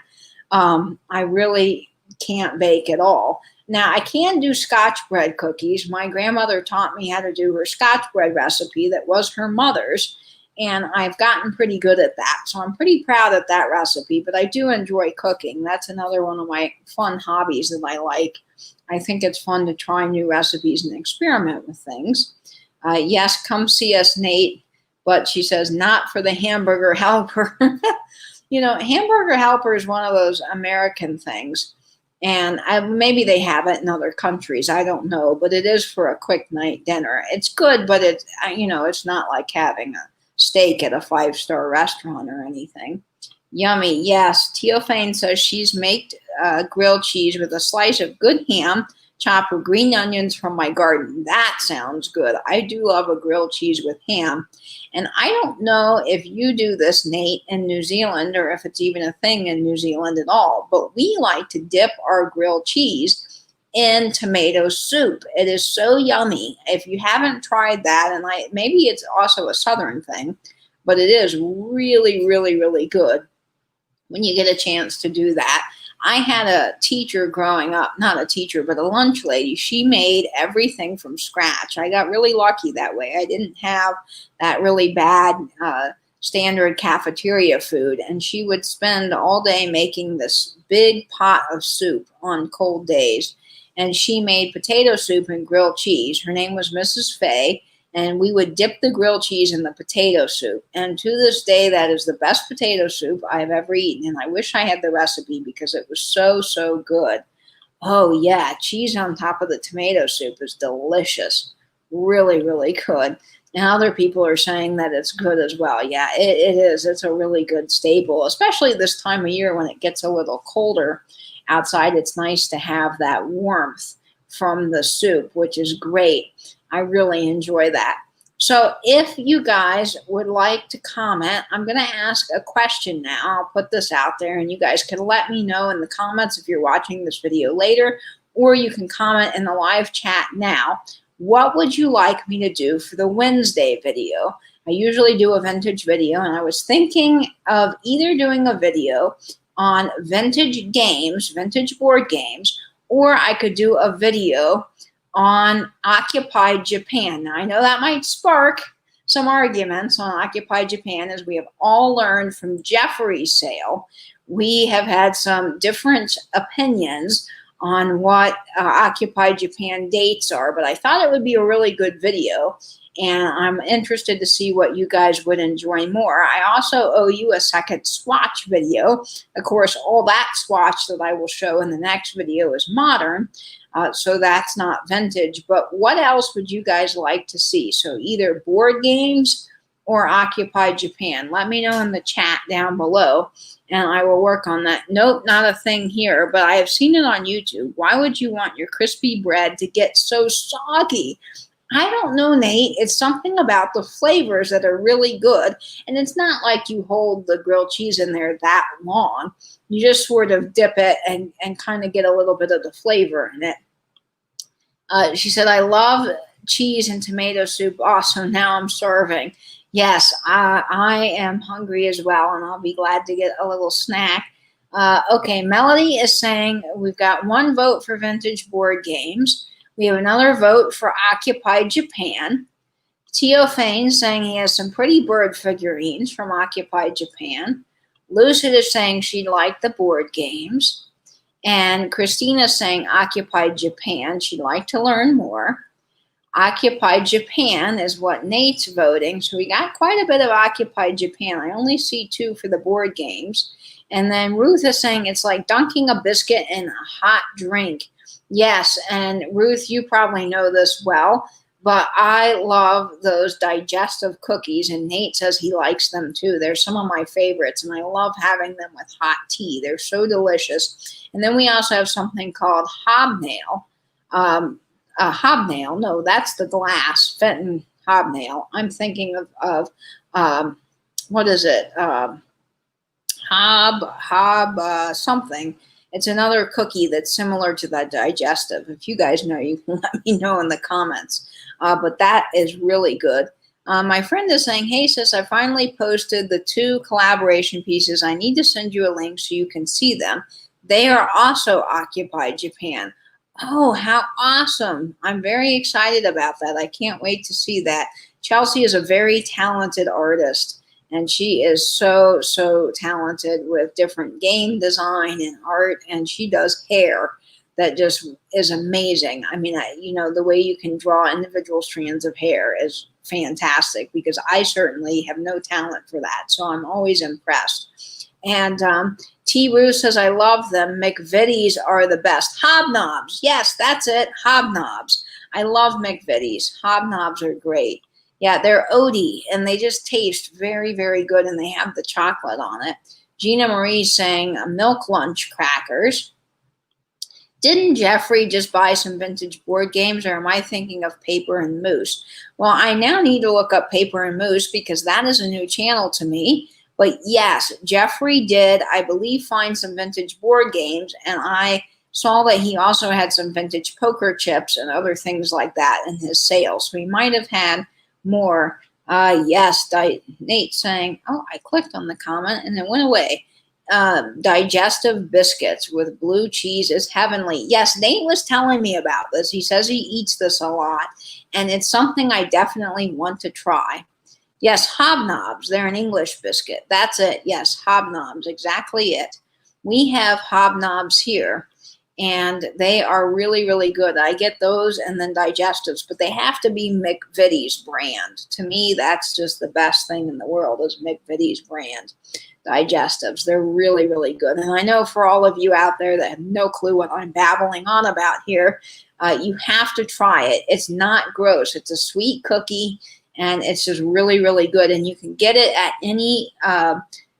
I really can't bake at all. Now, I can do Scotch bread cookies. My grandmother taught me how to do her Scotch bread recipe that was her mother's, and I've gotten pretty good at that. So I'm pretty proud of that recipe, but I do enjoy cooking. That's another one of my fun hobbies that I like. I think it's fun to try new recipes and experiment with things. Yes, come see us, Nate, but she says, not for the hamburger helper. You know, hamburger helper is one of those American things. And maybe they have it in other countries. I don't know, but it is for a quick night dinner. It's good, but it's, it's not like having a steak at a 5-star restaurant or anything. Yummy. Yes. Teophane says she's made grilled cheese with a slice of good ham, chopped with green onions from my garden. That sounds good. I do love a grilled cheese with ham. And I don't know if you do this, Nate, in New Zealand, or if it's even a thing in New Zealand at all, but we like to dip our grilled cheese in tomato soup. It is so yummy. If you haven't tried that, and maybe it's also a Southern thing, but it is really, really, really good when you get a chance to do that. I had a teacher growing up, not a teacher, but a lunch lady. She made everything from scratch. I got really lucky that way. I didn't have that really bad standard cafeteria food. And she would spend all day making this big pot of soup on cold days. And she made potato soup and grilled cheese. Her name was Mrs. Fay. And we would dip the grilled cheese in the potato soup. And to this day, that is the best potato soup I've ever eaten. And I wish I had the recipe because it was so, so good. Oh, yeah, cheese on top of the tomato soup is delicious. Really, really good. And other people are saying that it's good as well. Yeah, it is. It's a really good staple, especially this time of year when it gets a little colder outside. It's nice to have that warmth from the soup, which is great. I really enjoy that. So if you guys would like to comment, I'm going to ask a question now. I'll put this out there, and you guys can let me know in the comments if you're watching this video later, or you can comment in the live chat now. What would you like me to do for the Wednesday video? I usually do a vintage video, and I was thinking of either doing a video on vintage games, vintage board games, or I could do a video on occupied Japan. Now, I know that might spark some arguments on occupied Japan, as we have all learned from Jeffrey's sale. We have had some different opinions on what occupied Japan dates are, but I thought it would be a really good video, and I'm interested to see what you guys would enjoy more. I also owe you a second swatch video. Of course, all that swatch that I will show in the next video is modern, so that's not vintage. But what else would you guys like to see? So either board games or occupied Japan. Let me know in the chat down below, and I will work on that. Nope, not a thing here, but I have seen it on YouTube. Why would you want your crispy bread to get so soggy? I don't know, Nate. It's something about the flavors that are really good. And it's not like you hold the grilled cheese in there that long. You just sort of dip it and kind of get a little bit of the flavor in it. She said, I love cheese and tomato soup. Also, now I'm starving. Yes, I am hungry as well, and I'll be glad to get a little snack. Okay, Melody is saying we've got one vote for vintage board games. We have another vote for occupied Japan. Teofane saying he has some pretty bird figurines from Occupied Japan. Lucid is saying she liked the board games. And Christina's saying Occupied Japan, she'd like to learn more. Occupied Japan is what Nate's voting. So we got quite a bit of Occupied Japan. I only see 2 for the board games. And then Ruth is saying it's like dunking a biscuit in a hot drink. Yes, and Ruth, you probably know this well, but I love those digestive cookies, and Nate says he likes them too. They're some of my favorites, and I love having them with hot tea. They're so delicious. And then we also have something called hobnail. A hobnail, no, that's the glass, Fenton hobnail. I'm thinking of what is it? Something. It's another cookie that's similar to that digestive. If you guys know, you can let me know in the comments. But that is really good. My friend is saying, hey, sis, I finally posted the 2 collaboration pieces. I need to send you a link so you can see them. They are also Occupied Japan. Oh, how awesome. I'm very excited about that. I can't wait to see that. Chelsea is a very talented artist, and she is so, so talented with different game design and art, and she does hair that just is amazing. I mean, the way you can draw individual strands of hair is fantastic, because I certainly have no talent for that, so I'm always impressed. And T. Rue says, I love them. McVitie's are the best. Hobnobs. Yes, that's it. Hobnobs. I love McVitie's. Hobnobs are great. Yeah, they're oaty, and they just taste very, very good, and they have the chocolate on it. Gina Marie's saying milk lunch crackers. Didn't Jeffrey just buy some vintage board games, or am I thinking of Paper and Moose? Well, I now need to look up Paper and Moose, because that is a new channel to me. But yes, Jeffrey did, I believe, find some vintage board games, and I saw that he also had some vintage poker chips and other things like that in his sales. So he might have had more. Yes, Nate saying, oh, I clicked on the comment and it went away. Digestive biscuits with blue cheese is heavenly. Yes, Nate was telling me about this. He says he eats this a lot, and it's something I definitely want to try. Yes, hobnobs. They're an English biscuit. That's it. Yes, hobnobs. Exactly it. We have hobnobs here, and they are really, really good. I get those and then digestives, but they have to be McVitie's brand. To me, that's just the best thing in the world is McVitie's brand digestives. They're really, really good. And I know for all of you out there that have no clue what I'm babbling on about here, you have to try it. It's not gross. It's a sweet cookie, and it's just really, really good. And you can get it at any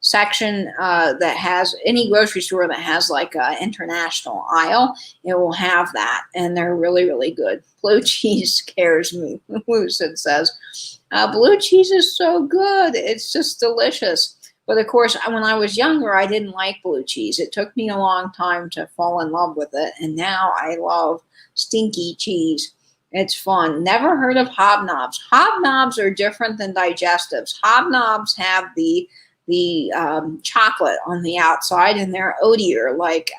section that has, any grocery store that has like an international aisle. It will have that, and they're really, really good. Blue cheese scares me, Lucid says. Blue cheese is so good. It's just delicious. But of course, when I was younger, I didn't like blue cheese. It took me a long time to fall in love with it, and now I love stinky cheese. It's fun. Never heard of hobnobs. Hobnobs are different than digestives. Hobnobs have the chocolate on the outside, and they're oatier, like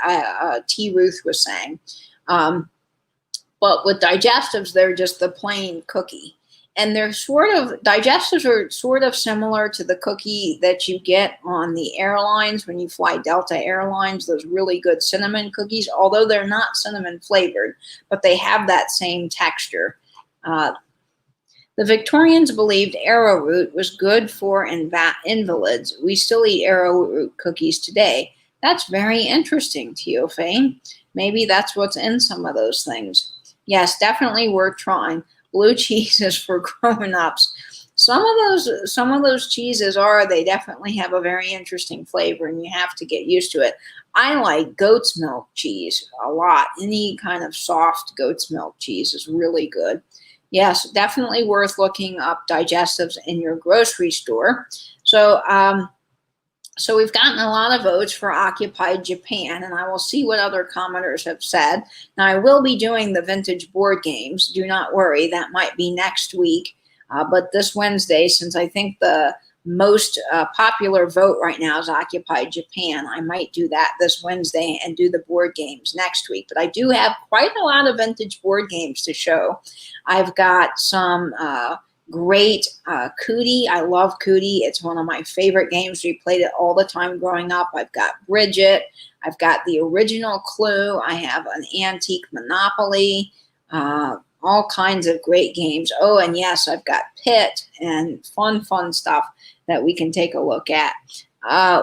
T. Ruth was saying. But with digestives, they're just the plain cookie. And they're digestives are sort of similar to the cookie that you get on the airlines when you fly Delta Airlines, those really good cinnamon cookies, although they're not cinnamon flavored, but they have that same texture. The Victorians believed arrowroot was good for invalids. We still eat arrowroot cookies today. That's very interesting, Teofane. Maybe that's what's in some of those things. Yes, definitely worth trying. Blue cheese is for grown-ups. Some of those cheeses they definitely have a very interesting flavor, and you have to get used to it. I like goat's milk cheese a lot. Any kind of soft goat's milk cheese is really good. Yes, definitely worth looking up digestives in your grocery store. So we've gotten a lot of votes for Occupied Japan, and I will see what other commenters have said. Now, I will be doing the vintage board games. Do not worry, that might be next week. But this Wednesday, since I think the most popular vote right now is Occupied Japan, I might do that this Wednesday and do the board games next week. But I do have quite a lot of vintage board games to show. I've got some great Cootie. I love Cootie. It's one of my favorite games. We played it all the time growing up. I've got Bridget. I've got the original Clue. I have an antique Monopoly. All kinds of great games. Oh, and yes, I've got Pit and fun stuff that we can take a look at.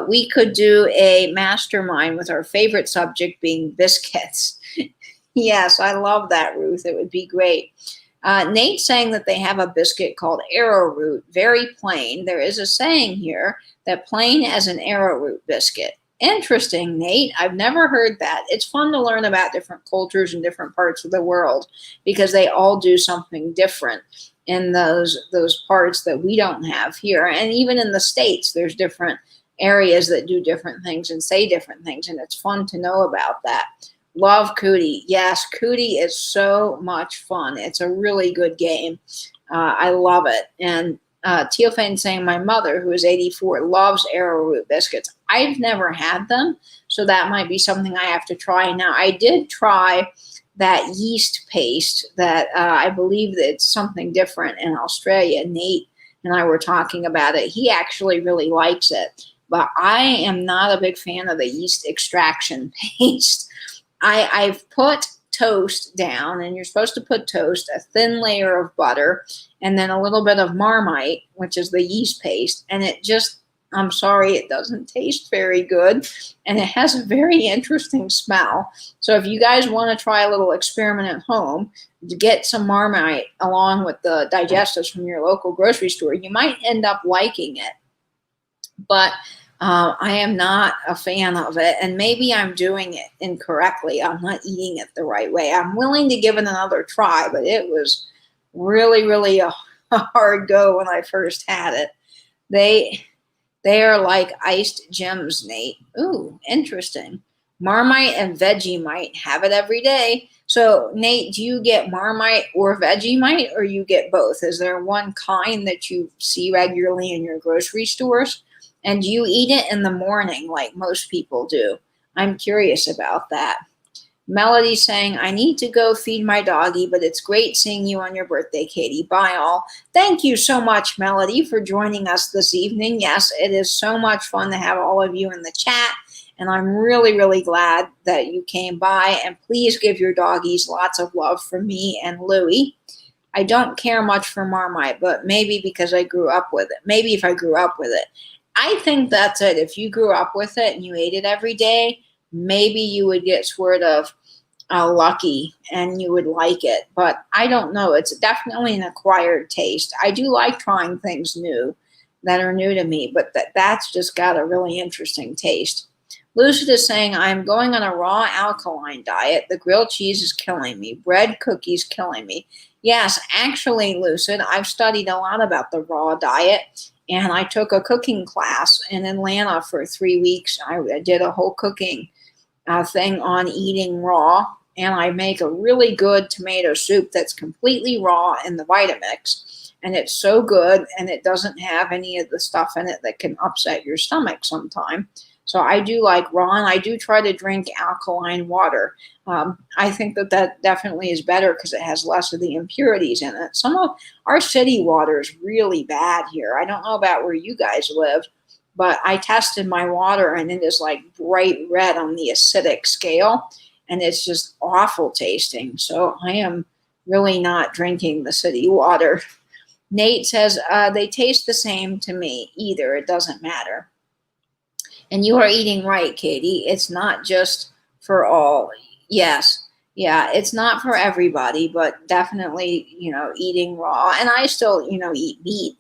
We could do a mastermind with our favorite subject being biscuits. Yes, I love that, Ruth. It would be great. Nate's saying that they have a biscuit called arrowroot, very plain. There is a saying here that plain as an arrowroot biscuit. Interesting, Nate. I've never heard that. It's fun to learn about different cultures and different parts of the world because they all do something different in those parts that we don't have here. And even in the States, there's different areas that do different things and say different things, and it's fun to know about that. Love Cootie. Yes, Cootie is so much fun. It's a really good game. I love it. And Teofane saying my mother, who is 84, loves arrowroot biscuits. I've never had them, so that might be something I have to try. Now, I did try that yeast paste that I believe that it's something different in Australia. Nate and I were talking about it. He actually really likes it, but I am not a big fan of the yeast extraction paste. I've put toast down, and you're supposed to put toast, a thin layer of butter, and then a little bit of Marmite, which is the yeast paste, and it just, I'm sorry, it doesn't taste very good, and it has a very interesting smell. So if you guys want to try a little experiment at home, get some Marmite along with the digestives from your local grocery store. You might end up liking it, but I am not a fan of it, and maybe I'm doing it incorrectly. I'm not eating it the right way. I'm willing to give it another try, but it was really a hard go when I first had it. They are like iced gems, Nate. Ooh, interesting. Marmite and Vegemite, have it every day. So, Nate, do you get Marmite or Vegemite, or you get both? Is there one kind that you see regularly in your grocery stores? And do you eat it in the morning like most people do? I'm curious about that. Melody saying, I need to go feed my doggy, but it's great seeing you on your birthday, Katie. Bye all. Thank you so much, Melody, for joining us this evening. Yes, it is so much fun to have all of you in the chat, and I'm really glad that you came by. And please give your doggies lots of love from me and Louie. I don't care much for Marmite, but maybe because I grew up with it. Maybe if I grew up with it. I think that's it. If you grew up with it and you ate it every day, maybe you would get sort of lucky and you would like it. But I don't know. It's definitely an acquired taste. I do like trying things new that are new to me, but that's just got a really interesting taste. Lucid is saying, I'm going on a raw alkaline diet. The grilled cheese is killing me. Bread, cookies, killing me. Yes, actually, Lucid, I've studied a lot about the raw diet. And I took a cooking class in Atlanta for 3 weeks. I did a whole cooking thing on eating raw. And I make a really good tomato soup that's completely raw in the Vitamix. And it's so good, and it doesn't have any of the stuff in it that can upset your stomach sometime. So I do like raw, and I do try to drink alkaline water. I think that definitely is better because it has less of the impurities in it. Some of our city water is really bad here. I don't know about where you guys live, but I tested my water, and it is like bright red on the acidic scale, and it's just awful tasting. So I am really not drinking the city water. Nate says, they taste the same to me either. It doesn't matter. And you are eating right, Katie. It's not just for all. Yes. Yeah, it's not for everybody, but definitely, eating raw. And I still, eat meat,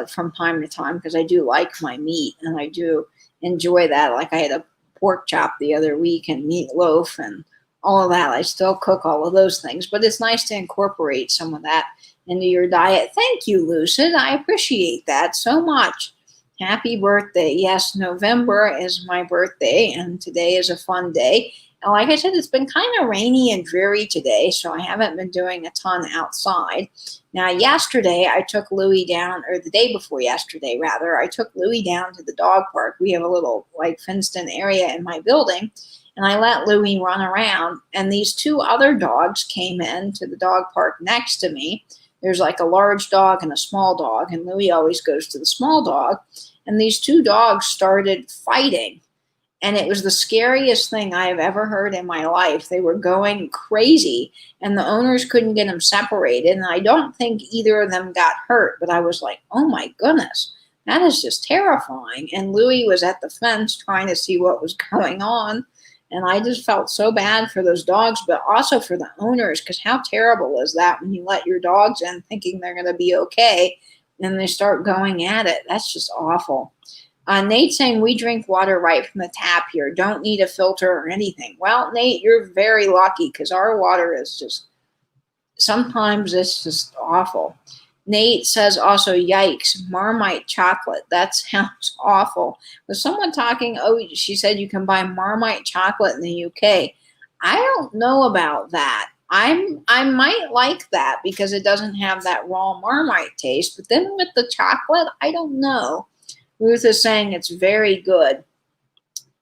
from time to time because I do like my meat and I do enjoy that. Like I had a pork chop the other week and meatloaf and all of that. I still cook all of those things, but it's nice to incorporate some of that into your diet. Thank you, Lucid. I appreciate that so much. Happy birthday. Yes, November is my birthday, and today is a fun day. And like I said, it's been kind of rainy and dreary today, so I haven't been doing a ton outside. Now, yesterday, I took Louie down, or the day before yesterday, rather, I took Louie down to the dog park. We have a little, fenced-in area in my building, and I let Louie run around, and these two other dogs came in to the dog park next to me there's like a large dog and a small dog, and Louis always goes to the small dog. And these two dogs started fighting. And it was the scariest thing I have ever heard in my life. They were going crazy, and the owners couldn't get them separated. And I don't think either of them got hurt, but I was like, oh my goodness, that is just terrifying. And Louis was at the fence trying to see what was going on. And I just felt so bad for those dogs, but also for the owners, because how terrible is that when you let your dogs in thinking they're going to be okay, and they start going at it? That's just awful. Nate saying we drink water right from the tap here. Don't need a filter or anything. Well, Nate, you're very lucky because our water is just, sometimes it's just awful. Nate says also, yikes, Marmite chocolate. That sounds awful. Was someone talking? Oh, she said you can buy Marmite chocolate in the UK. I don't know about that. I might like that because it doesn't have that raw Marmite taste. But then with the chocolate, I don't know. Ruth is saying it's very good.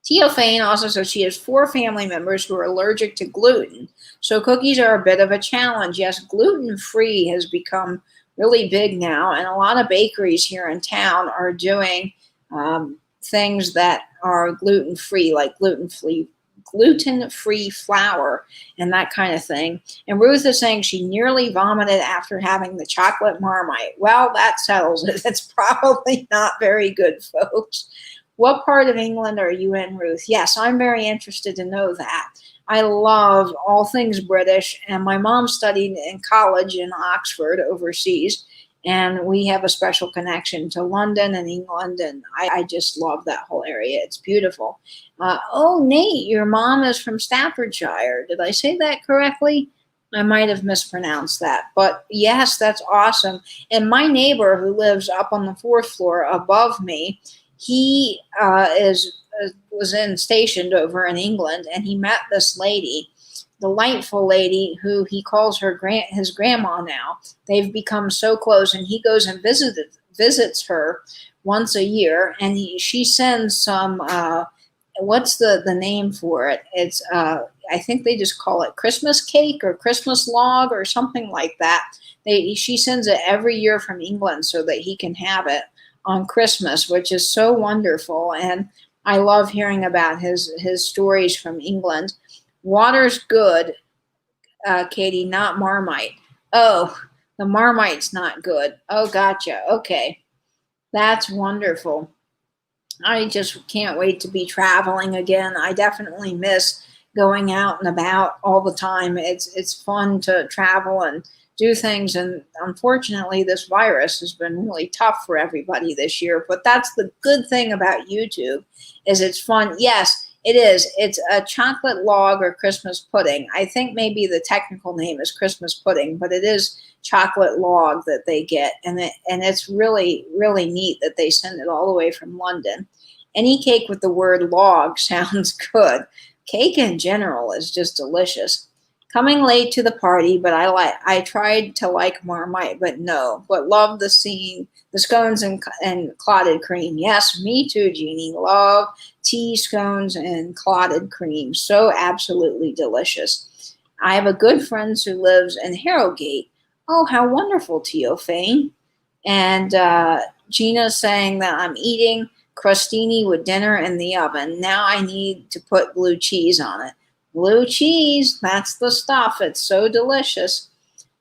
Teofane also says she has 4 family members who are allergic to gluten. So cookies are a bit of a challenge. Yes, gluten-free has become really big now, and a lot of bakeries here in town are doing things that are gluten-free, like gluten-free flour and that kind of thing. And Ruth is saying she nearly vomited after having the chocolate Marmite. Well, that settles it. It's probably not very good, folks. What part of England are you in, Ruth? Yes, I'm very interested to know that. I love all things British, and my mom studied in college in Oxford overseas, and we have a special connection to London and England, and I just love that whole area. It's beautiful. Oh, Nate, your mom is from Staffordshire. Did I say that correctly? I might have mispronounced that, but yes, that's awesome. And my neighbor who lives up on the 4th floor above me, he was stationed over in England, and he met this lady, delightful lady, who he calls his grandma now. They've become so close, and he goes and visits her once a year, and she sends some. What's the name for it? It's I think they just call it Christmas cake or Christmas log or something like that. She sends it every year from England so that he can have it on Christmas, which is so wonderful. And I love hearing about his stories from England. Water's good, Katie, not Marmite. Oh, the Marmite's not good. Oh, gotcha. Okay. That's wonderful. I just can't wait to be traveling again. I definitely miss going out and about all the time. It's fun to travel and do things, and unfortunately this virus has been really tough for everybody this year, but that's the good thing about YouTube, is it's fun. Yes, it is. It's a chocolate log or Christmas pudding. I think maybe the technical name is Christmas pudding, but it is chocolate log that they get, and it's really, really neat that they send it all the way from London. Any cake with the word log sounds good. Cake in general is just delicious. Coming late to the party, but I tried to like Marmite, but no. But love the scones and clotted cream. Yes, me too, Jeannie. Love tea, scones, and clotted cream. So absolutely delicious. I have a good friend who lives in Harrogate. Oh, how wonderful, Teofane. And Gina's saying that I'm eating crostini with dinner in the oven. Now I need to put blue cheese on it. Blue cheese, that's the stuff. It's so delicious.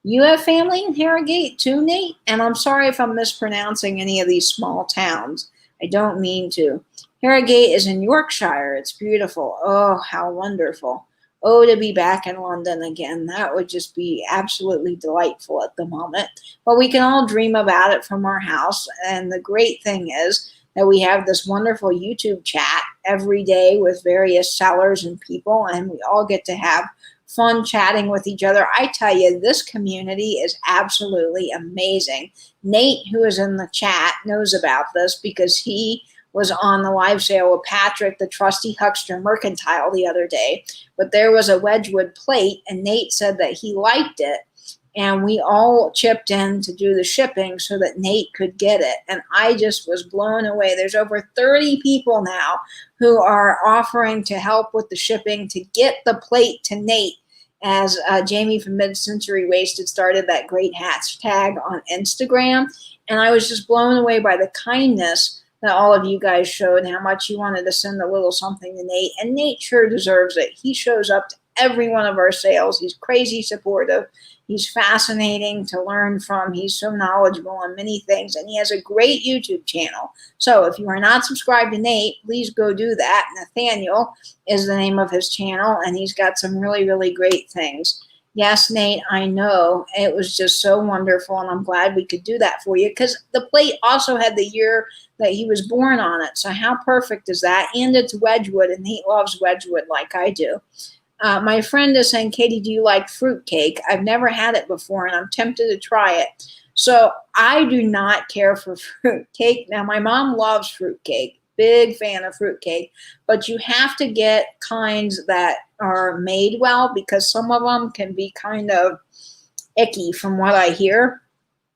You have family in Harrogate too, Nate? And I'm sorry if I'm mispronouncing any of these small towns. I don't mean to. Harrogate is in Yorkshire. It's beautiful. Oh, how wonderful. Oh, to be back in London again. That would just be absolutely delightful at the moment. But we can all dream about it from our house. And the great thing is that we have this wonderful YouTube chat every day with various sellers and people, and we all get to have fun chatting with each other. I tell you, this community is absolutely amazing. Nate, who is in the chat, knows about this because he was on the live sale with Patrick, the trusty huckster mercantile, the other day. But there was a Wedgwood plate, and Nate said that he liked it. And we all chipped in to do the shipping so that Nate could get it. And I just was blown away. There's over 30 people now who are offering to help with the shipping to get the plate to Nate. as Jamie from Mid-Century Wasted started that great hashtag on Instagram. And I was just blown away by the kindness that all of you guys showed, how much you wanted to send a little something to Nate. And Nate sure deserves it. He shows up to every one of our sales. He's crazy supportive. He's fascinating to learn from. He's so knowledgeable on many things, and he has a great YouTube channel. So if you are not subscribed to Nate, please go do that. Nathaniel is the name of his channel, and he's got some really, really great things. Yes, Nate, I know. It was just so wonderful, and I'm glad we could do that for you, because the plate also had the year that he was born on it. So how perfect is that? And it's Wedgwood, and Nate loves Wedgwood like I do. My friend is saying, Katie, do you like fruitcake? I've never had it before, and I'm tempted to try it. So I do not care for fruitcake. Now, my mom loves fruitcake, big fan of fruitcake, but you have to get kinds that are made well, because some of them can be kind of icky from what I hear.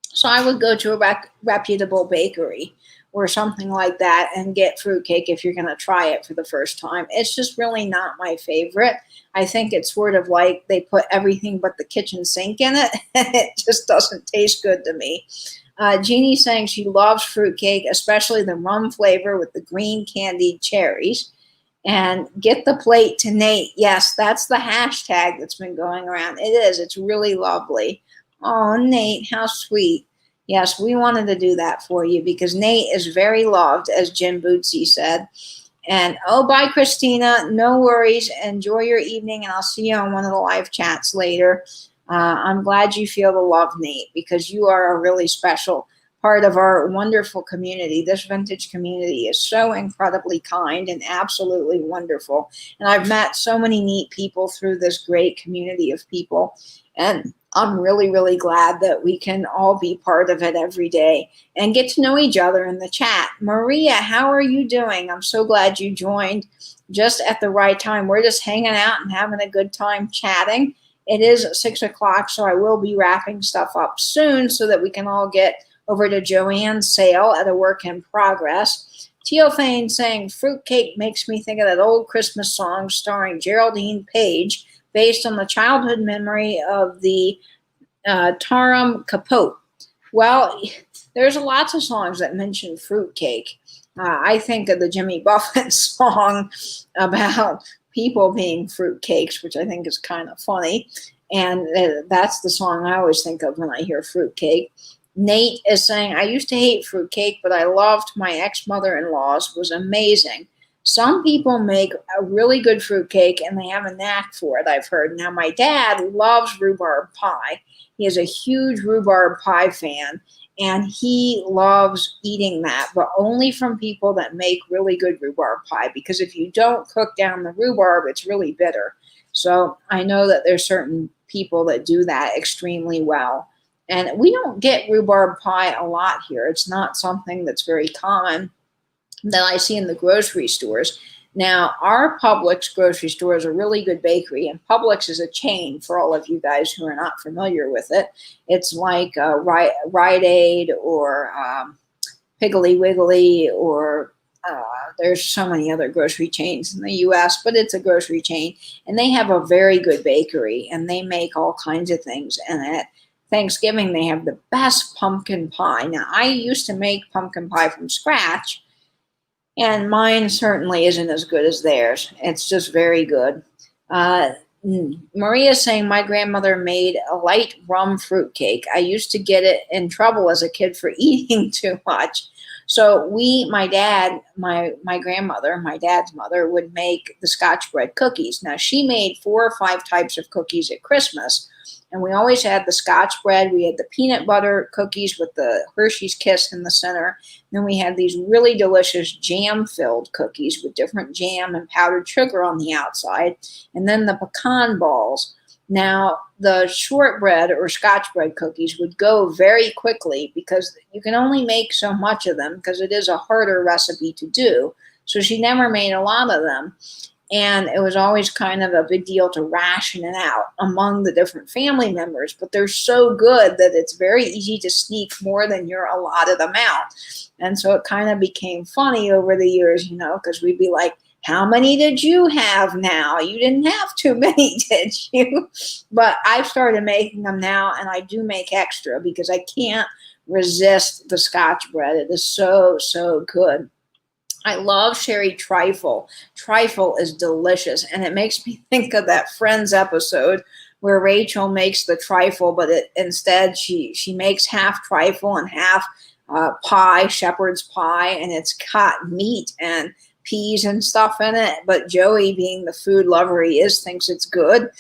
So I would go to a reputable bakery or something like that and get fruitcake if you're going to try it for the first time. It's just really not my favorite. I think it's sort of like they put everything but the kitchen sink in it. It just doesn't taste good to me. Jeannie's saying she loves fruitcake, especially the rum flavor with the green candied cherries. And get the plate to Nate. Yes, that's the hashtag that's been going around. It is. It's really lovely. Oh, Nate, how sweet. Yes, we wanted to do that for you because Nate is very loved, as Jim Bootsy said. And oh, bye, Christina. No worries. Enjoy your evening, and I'll see you on one of the live chats later. I'm glad you feel the love, Nate, because you are a really special part of our wonderful community. This vintage community is so incredibly kind and absolutely wonderful. And I've met so many neat people through this great community of people. And I'm really, really glad that we can all be part of it every day and get to know each other in the chat. Maria, how are you doing? I'm so glad you joined just at the right time. We're just hanging out and having a good time chatting. It is 6 o'clock, so I will be wrapping stuff up soon so that we can all get over to Joanne's sale at a work in progress. Teofane saying, fruitcake makes me think of that old Christmas song starring Geraldine Page, based on the childhood memory of the Tarum Capote. Well, there's lots of songs that mention fruitcake. I think of the Jimmy Buffett song about people being fruitcakes, which I think is kind of funny. And that's the song I always think of when I hear fruitcake. Nate is saying, I used to hate fruitcake, but I loved my ex-mother-in-law's. It was amazing. Some people make a really good fruitcake, and they have a knack for it, I've heard. Now, my dad loves rhubarb pie. He is a huge rhubarb pie fan, and he loves eating that, but only from people that make really good rhubarb pie, because if you don't cook down the rhubarb, it's really bitter. So I know that there's certain people that do that extremely well. And we don't get rhubarb pie a lot here. It's not something that's very common that I see in the grocery stores. Now, our Publix grocery store is a really good bakery, and Publix is a chain for all of you guys who are not familiar with it. It's like Rite Aid or Piggly Wiggly, or there's so many other grocery chains in the U.S., but it's a grocery chain, and they have a very good bakery, and they make all kinds of things. And at Thanksgiving, they have the best pumpkin pie. Now, I used to make pumpkin pie from scratch, and mine certainly isn't as good as theirs. It's just very good. Maria's saying, my grandmother made a light rum fruitcake. I used to get it in trouble as a kid for eating too much. So my dad, my grandmother, my dad's mother, would make the Scotch bread cookies. Now, she made 4 or 5 types of cookies at Christmas. And we always had the Scotch bread. We had the peanut butter cookies with the Hershey's Kiss in the center. Then we had these really delicious jam-filled cookies with different jam and powdered sugar on the outside. And then the pecan balls. Now, the shortbread or Scotch bread cookies would go very quickly because you can only make so much of them because it is a harder recipe to do. So she never made a lot of them. And it was always kind of a big deal to ration it out among the different family members. But they're so good that it's very easy to sneak more than your allotted amount. And so it kind of became funny over the years, because we'd be like How many did you have now? You didn't have too many, did you? But I've started making them now, and I do make extra because I can't resist the Scotch bread. It is so, so good. I love sherry trifle. Trifle is delicious, and it makes me think of that Friends episode where Rachel makes the trifle, but instead she makes half trifle and half pie, shepherd's pie, and it's got meat and peas and stuff in it. But Joey, being the food lover he is, thinks it's good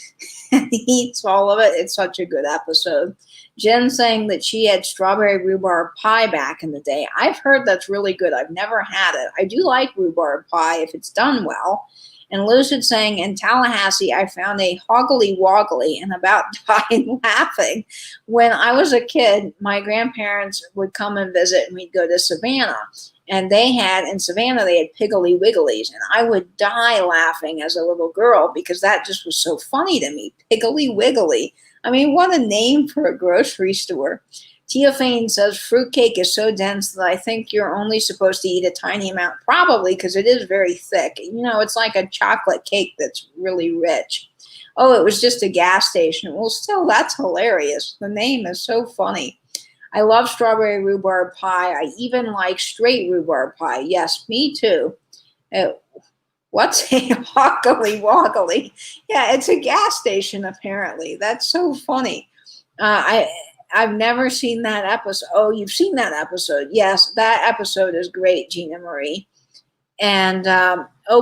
and he eats all of it. It's such a good episode. Jen saying that she had strawberry rhubarb pie back in the day. I've heard that's really good. I've never had it. I do like rhubarb pie if it's done well. And Lucid saying, in Tallahassee, I found a hoggly woggly and about died laughing. When I was a kid, my grandparents would come and visit, and we'd go to Savannah. And in Savannah, they had Piggly Wigglies. And I would die laughing as a little girl because that just was so funny to me. Piggly Wiggly. I mean, what a name for a grocery store. Tia Fane says, fruitcake is so dense that I think you're only supposed to eat a tiny amount, probably because it is very thick. You know, it's like a chocolate cake that's really rich. Oh, it was just a gas station. Well, still, that's hilarious. The name is so funny. I love strawberry rhubarb pie. I even like straight rhubarb pie. Yes, me too. What's a hoggly woggly? Yeah, it's a gas station, apparently. That's so funny. I've never seen that episode. Oh, you've seen that episode. Yes, that episode is great, Gina Marie. And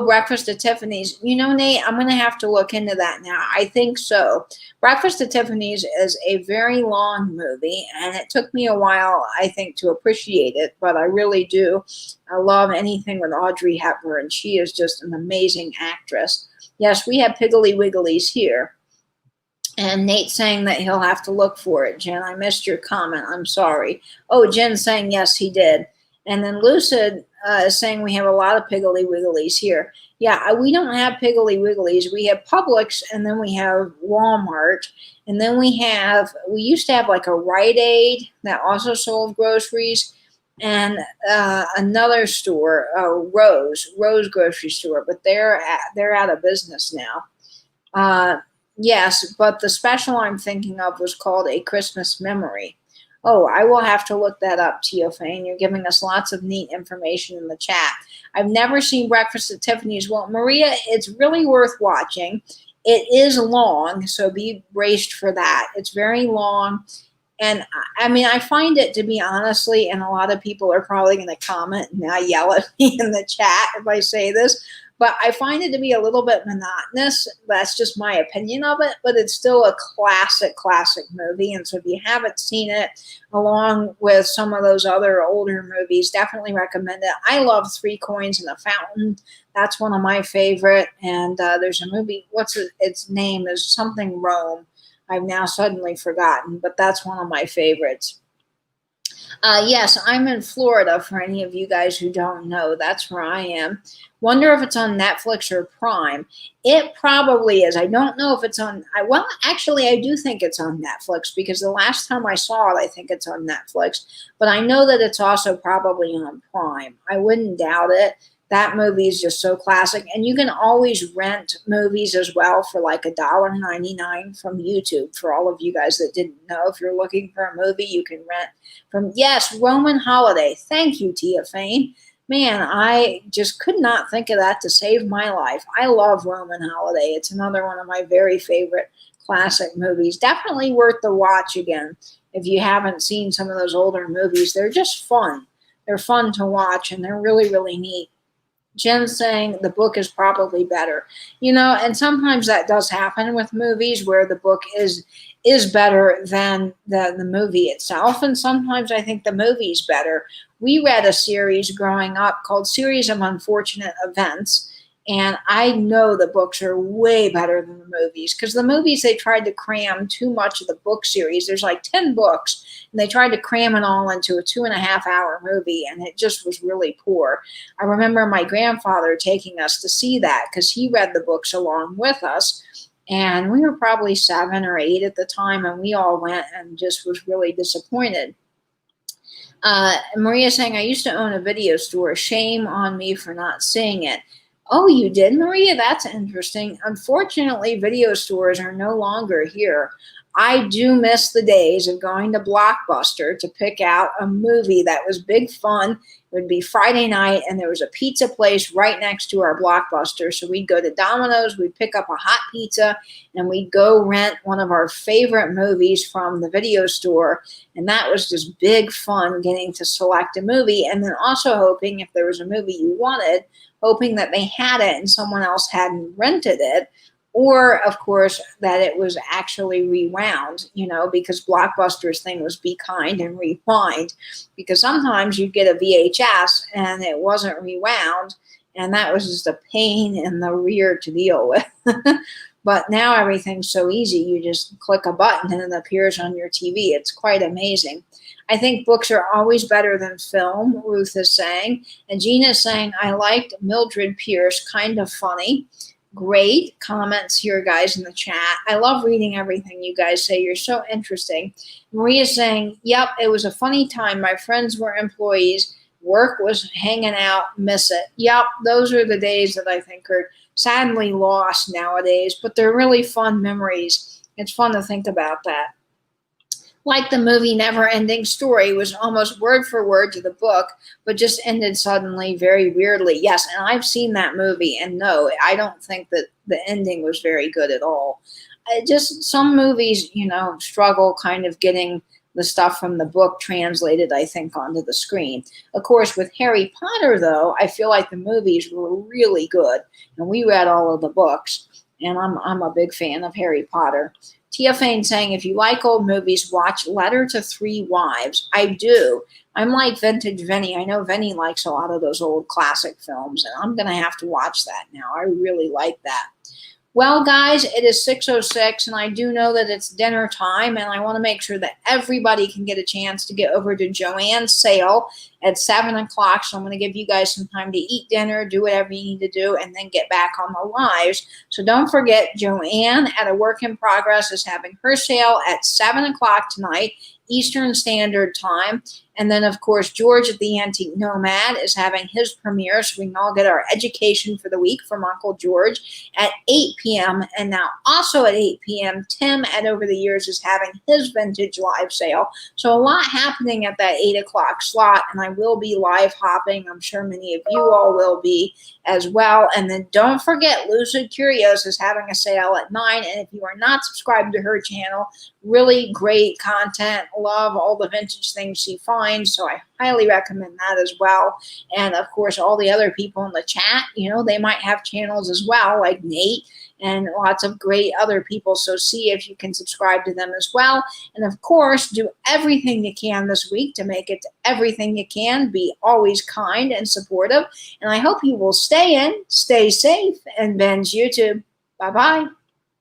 Breakfast at Tiffany's. You know, Nate, I'm going to have to look into that now. I think so. Breakfast at Tiffany's is a very long movie, and it took me a while, I think, to appreciate it, but I really do. I love anything with Audrey Hepburn. She is just an amazing actress. Yes, we have Piggly Wigglies here. And Nate saying that he'll have to look for it. Jen, I missed your comment. I'm sorry. Oh, Jen saying yes, he did. And then Lucid is saying we have a lot of Piggly Wigglies here. Yeah, we don't have Piggly Wigglies. We have Publix, and then we have Walmart. And then we used to have like a Rite Aid that also sold groceries. And another store, Rose Grocery Store. But they're out of business now. Yes, but the special I'm thinking of was called A Christmas Memory. Oh, I will have to look that up, Teofane. You're giving us lots of neat information in the chat. I've never seen Breakfast at Tiffany's. Well, Maria, it's really worth watching. It is long, so be braced for that. It's very long. And I mean, I find it to be honestly, and a lot of people are probably going to comment and now yell at me in the chat if I say this, but I find it to be a little bit monotonous. That's just my opinion of it, but it's still a classic movie. And so if you haven't seen it, along with some of those other older movies, definitely recommend it. I love Three Coins and a Fountain. That's one of my favorite. And there's a movie, its name is something Rome. I've now suddenly forgotten, but that's one of my favorites. Yes, I'm in Florida, for any of you guys who don't know. That's where I am. Wonder if it's on Netflix or Prime. It probably is. I don't know if it's on, well, actually, I do think it's on Netflix because the last time I saw it, I think it's on Netflix. But I know that it's also probably on Prime. I wouldn't doubt it. That movie is just so classic. And you can always rent movies as well for like $1.99 from YouTube. For all of you guys that didn't know, if you're looking for a movie, you can rent from, yes, Roman Holiday. Thank you, Tia Fane. Man, I just could not think of that to save my life. I love Roman Holiday. It's another one of my very favorite classic movies. Definitely worth the watch again if you haven't seen some of those older movies. They're just fun. They're fun to watch, and they're really, really neat. Jen saying the book is probably better. You know, and sometimes that does happen with movies where the book is better than the movie itself. And sometimes I think the movie's better. We read a series growing up called Series of Unfortunate Events. And I know the books are way better than the movies because the movies, they tried to cram too much of the book series. There's like 10 books and they tried to cram it all into a 2.5-hour movie, and it just was really poor. I remember my grandfather taking us to see that because he read the books along with us. And we were probably 7 or 8 at the time, and we all went and just was really disappointed. Maria saying, I used to own a video store. Shame on me for not seeing it. Oh, you did, Maria? That's interesting. Unfortunately, video stores are no longer here. I do miss the days of going to Blockbuster to pick out a movie that was big fun. It would be Friday night, and there was a pizza place right next to our Blockbuster. So we'd go to Domino's, we'd pick up a hot pizza, and we'd go rent one of our favorite movies from the video store. And that was just big fun getting to select a movie, and then also hoping if there was a movie you wanted, hoping that they had it and someone else hadn't rented it, or of course that it was actually rewound, because Blockbuster's thing was be kind and rewind, because sometimes you'd get a VHS and it wasn't rewound, and that was just a pain in the rear to deal with. But now everything's so easy. You just click a button and it appears on your TV. It's quite amazing. I think books are always better than film, Ruth is saying. And Gina is saying, I liked Mildred Pierce, kind of funny. Great comments here, guys, in the chat. I love reading everything you guys say. You're so interesting. Maria's saying, yep, it was a funny time. My friends were employees. Work was hanging out. Miss it. Yep, those are the days that I think are sadly lost nowadays, but they're really fun memories. It's fun to think about that. Like the movie Never Ending Story was almost word for word to the book, but just ended suddenly very weirdly. Yes, and I've seen that movie, and no, I don't think that the ending was very good at all. Just some movies, struggle kind of getting the stuff from the book translated, I think, onto the screen. Of course, with Harry Potter, though, I feel like the movies were really good, and we read all of the books, and I'm a big fan of Harry Potter. Tia Fane saying, if you like old movies, watch Letter to Three Wives. I do. I'm like Vintage Vinny. I know Vinny likes a lot of those old classic films, and I'm going to have to watch that now. I really like that. Well, guys, it is 6:06, and I do know that it's dinner time, and I want to make sure that everybody can get a chance to get over to Joann's sale at 7 o'clock. So I'm going to give you guys some time to eat dinner, do whatever you need to do, and then get back on the lives. So don't forget, Joann at A Work in Progress is having her sale at 7 o'clock tonight, Eastern Standard Time. And then, of course, George at the Antique Nomad is having his premiere, so we can all get our education for the week from Uncle George at 8 p.m. And now also at 8 p.m., Tim at Over the Years is having his vintage live sale. So a lot happening at that 8 o'clock slot, and I will be live hopping. I'm sure many of you all will be as well. And then don't forget, Lucid Curios is having a sale at 9. And if you are not subscribed to her channel, really great content. Love all the vintage things she finds. So I highly recommend that as well. And of course, all the other people in the chat, they might have channels as well, like Nate and lots of great other people. So see if you can subscribe to them as well. And of course, do everything you can this week to make it everything you can. Be always kind and supportive. And I hope you will stay in, stay safe, and binge YouTube. Bye-bye.